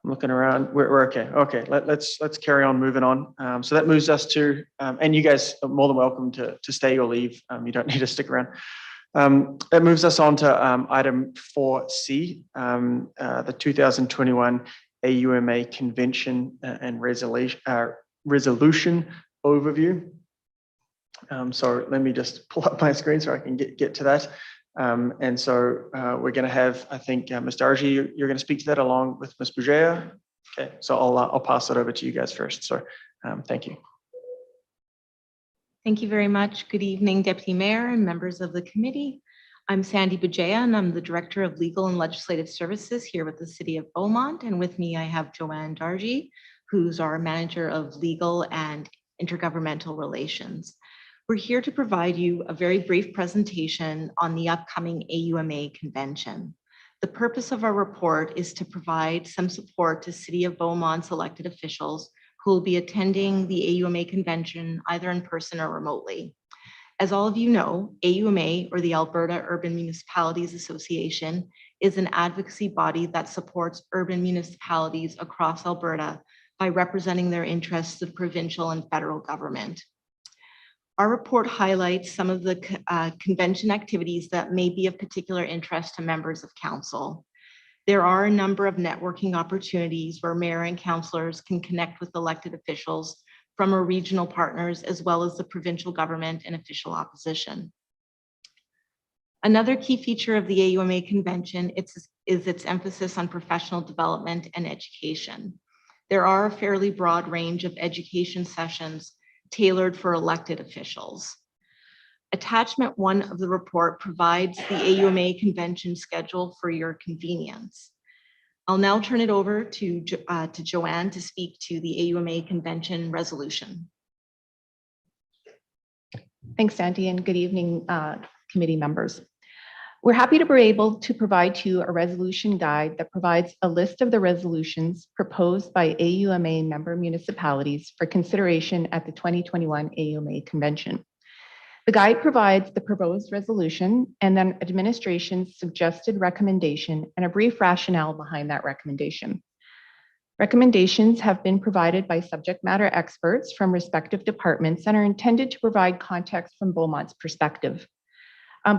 I'm looking around. We're okay. Okay, let's carry on moving on. So that moves us to, and you guys are more than welcome to stay or leave. You don't need to stick around. That moves us on to item 4C, the 2021 AUMA Convention and Resolution Overview. So let me just pull up my screen so I can get to that. And so we're going to have, I think, Ms. Darji, you're going to speak to that along with Ms. Bougea. Okay, so I'll pass it over to you guys first. So thank you. Thank you very much. Good evening, Deputy Mayor and members of the committee. I'm Sandy Bougea, and I'm the Director of Legal and Legislative Services here with the City of Beaumont. And with me, I have Joanne Darji, who's our Manager of Legal and Intergovernmental Relations. We're here to provide you a very brief presentation on the upcoming AUMA convention. The purpose of our report is to provide some support to City of Beaumont's elected officials who will be attending the AUMA convention either in person or remotely. As all of you know, AUMA, or the Alberta Urban Municipalities Association, is an advocacy body that supports urban municipalities across Alberta by representing their interests of provincial and federal government. Our report highlights some of the convention activities that may be of particular interest to members of council. There are a number of networking opportunities where mayor and councillors can connect with elected officials from our regional partners, as well as the provincial government and official opposition. Another key feature of the AUMA convention is its emphasis on professional development and education. There are a fairly broad range of education sessions tailored for elected officials. Attachment 1 of the report provides the AUMA convention schedule for your convenience. I'll now turn it over to Joanne to speak to the AUMA convention resolution. Thanks, Sandy, and good evening, committee members. We're happy to be able to provide to you a resolution guide that provides a list of the resolutions proposed by AUMA member municipalities for consideration at the 2021 AUMA convention. The guide provides the proposed resolution and then administration's suggested recommendation and a brief rationale behind that recommendation. Recommendations have been provided by subject matter experts from respective departments and are intended to provide context from Beaumont's perspective.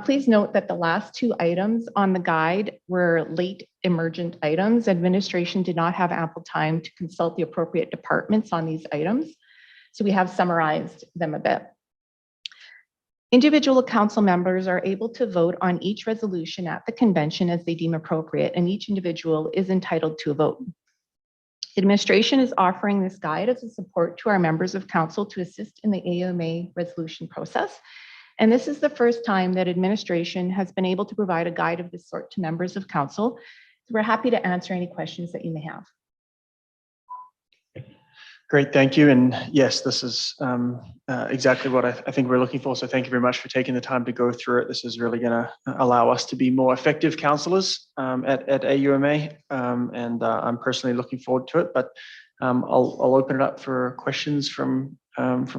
Please note that the last 2 items on the guide were late emergent items. Administration did not have ample time to consult the appropriate departments on these items, so we have summarized them a bit. Individual council members are able to vote on each resolution at the convention as they deem appropriate, and each individual is entitled to a vote. Administration is offering this guide as a support to our members of council to assist in the AUMA resolution process. And this is the first time that administration has been able to provide a guide of this sort to members of council. So we're happy to answer any questions that you may have. Great, thank you. And yes, this is exactly what I think we're looking for. So thank you very much for taking the time to go through it. This is really going to allow us to be more effective councillors at AUMA. And I'm personally looking forward to it. But I'll open it up for questions from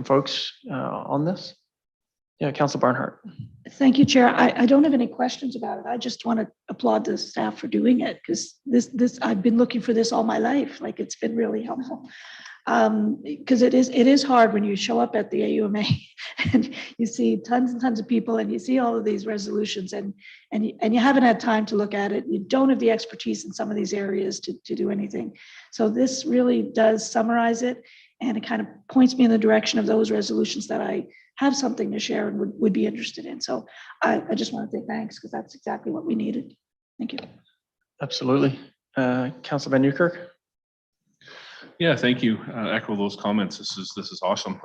folks on this. Yeah, Councillor Barnhart. Thank you, Chair. I don't have any questions about it. I just want to applaud the staff for doing it, because this I've been looking for this all my life. Like, it's been really helpful. Because it is hard when you show up at the AUMA and you see tons and tons of people and you see all of these resolutions and you haven't had time to look at it. You don't have the expertise in some of these areas to do anything. So this really does summarize it, and it kind of points me in the direction of those resolutions that I have something to share and would be interested in. So I just want to say thanks, because that's exactly what we needed. Thank you. Absolutely. Councillor Van Newkirk. Yeah, thank you. Echo those comments. This is awesome.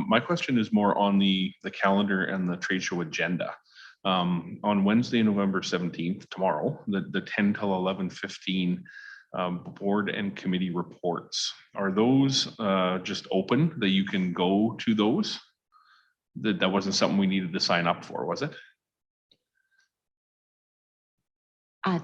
My question is more on the calendar and the trade show agenda. On Wednesday, November 17th, tomorrow, the 10 till 11:15 board and committee reports. Are those just open that you can go to those? That wasn't something we needed to sign up for, was it?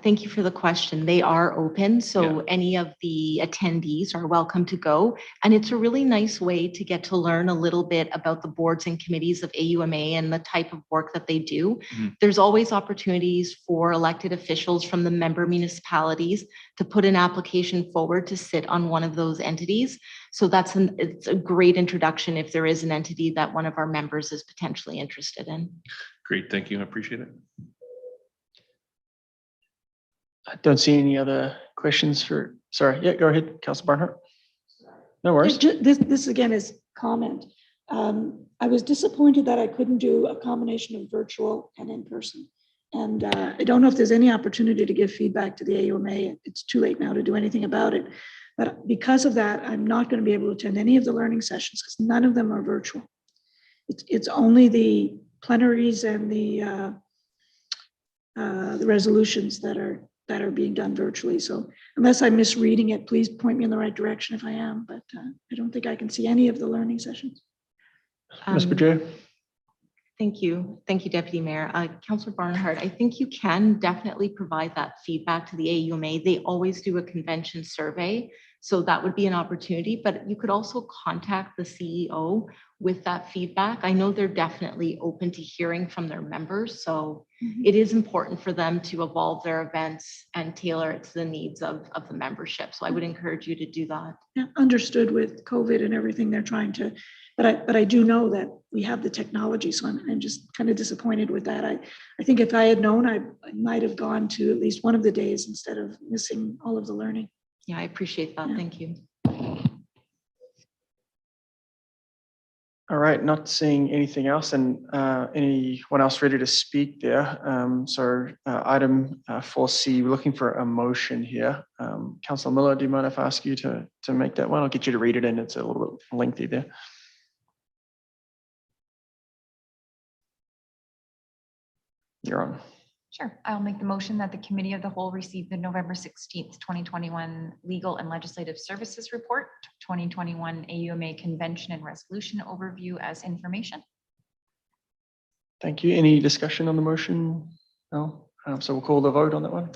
Thank you for the question. They are open, so any of the attendees are welcome to go. And it's a really nice way to get to learn a little bit about the boards and committees of AUMA and the type of work that they do. Mm-hmm. There's always opportunities for elected officials from the member municipalities to put an application forward to sit on one of those entities. So it's a great introduction if there is an entity that one of our members is potentially interested in. Great, thank you. I appreciate it. I don't see any other questions for, sorry. Yeah, go ahead, Councillor Barnhart. No worries. This again is comment. I was disappointed that I couldn't do a combination of virtual and in person. And I don't know if there's any opportunity to give feedback to the AUMA. It's too late now to do anything about it. But because of that, I'm not going to be able to attend any of the learning sessions because none of them are virtual. It's only the plenaries and the resolutions that are being done virtually. So unless I'm misreading it, please point me in the right direction if I am, but I don't think I can see any of the learning sessions. Ms. Bajay. Thank you. Thank you, Deputy Mayor. Councillor Barnhart, I think you can definitely provide that feedback to the AUMA. They always do a convention survey, so that would be an opportunity, but you could also contact the CEO with that feedback. I know they're definitely open to hearing from their members, so it is important for them to evolve their events and tailor it to the needs of the membership. So I would encourage you to do that. Yeah, understood with COVID and everything they're trying to, but I do know that we have the technology, so I'm just kind of disappointed with that. I think if I had known, I might have gone to at least one of the days instead of missing all of the learning. Yeah, I appreciate that. Yeah. Thank you. All right, not seeing anything else, and anyone else ready to speak there? Item 4C, we're looking for a motion here. Councillor Miller, do you mind if I ask you to make that one? I'll get you to read it in. It's a little bit lengthy there. You're on. Sure. I'll make the motion that the Committee of the Whole receive the November 16th, 2021 Legal and Legislative Services Report, 2021 AUMA Convention and Resolution Overview as information. Thank you. Any discussion on the motion? No. So we'll call the vote on that one.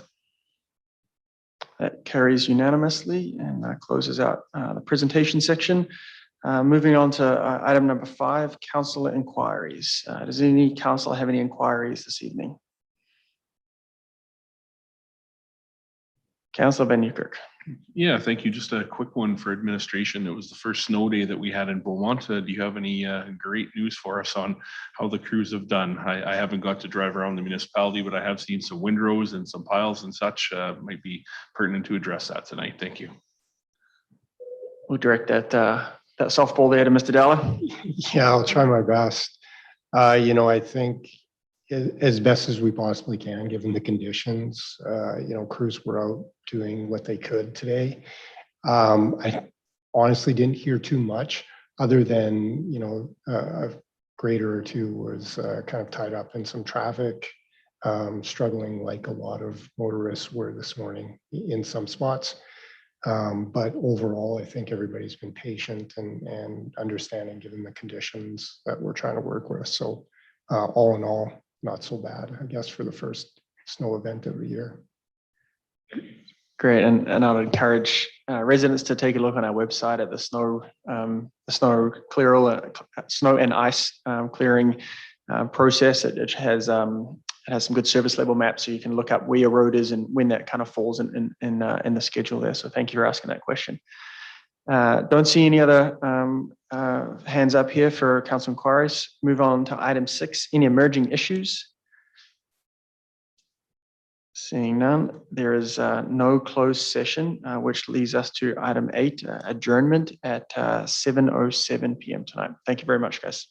That carries unanimously and closes out the presentation section. Moving on to item number 5, councillor inquiries. Does any councillor have any inquiries this evening? Councillor Van Newkirk. Yeah, thank you. Just a quick one for administration. It was the first snow day that we had in Beaumont. Do you have any great news for us on how the crews have done? I haven't got to drive around the municipality, but I have seen some windrows and some piles and such. Might be pertinent to address that tonight. Thank you. We'll direct that softball there to Mr. Dalla. Yeah, I'll try my best. I think as best as we possibly can, given the conditions, crews were out doing what they could today. I honestly didn't hear too much other than, a grader or two was kind of tied up in some traffic, struggling like a lot of motorists were this morning in some spots. But overall, I think everybody's been patient and understanding given the conditions that we're trying to work with. So all in all, not so bad, I guess, for the first snow event of the year. Great, and I would encourage residents to take a look on our website at the snow and ice clearing process. It has some good service level maps, so you can look up where your road is and when that kind of falls in the schedule there. So thank you for asking that question. Don't see any other hands up here for council inquiries. Move on to item 6, any emerging issues? Seeing none, there is no closed session, which leads us to item 8, adjournment at 7:07 p.m. tonight. Thank you very much, guys.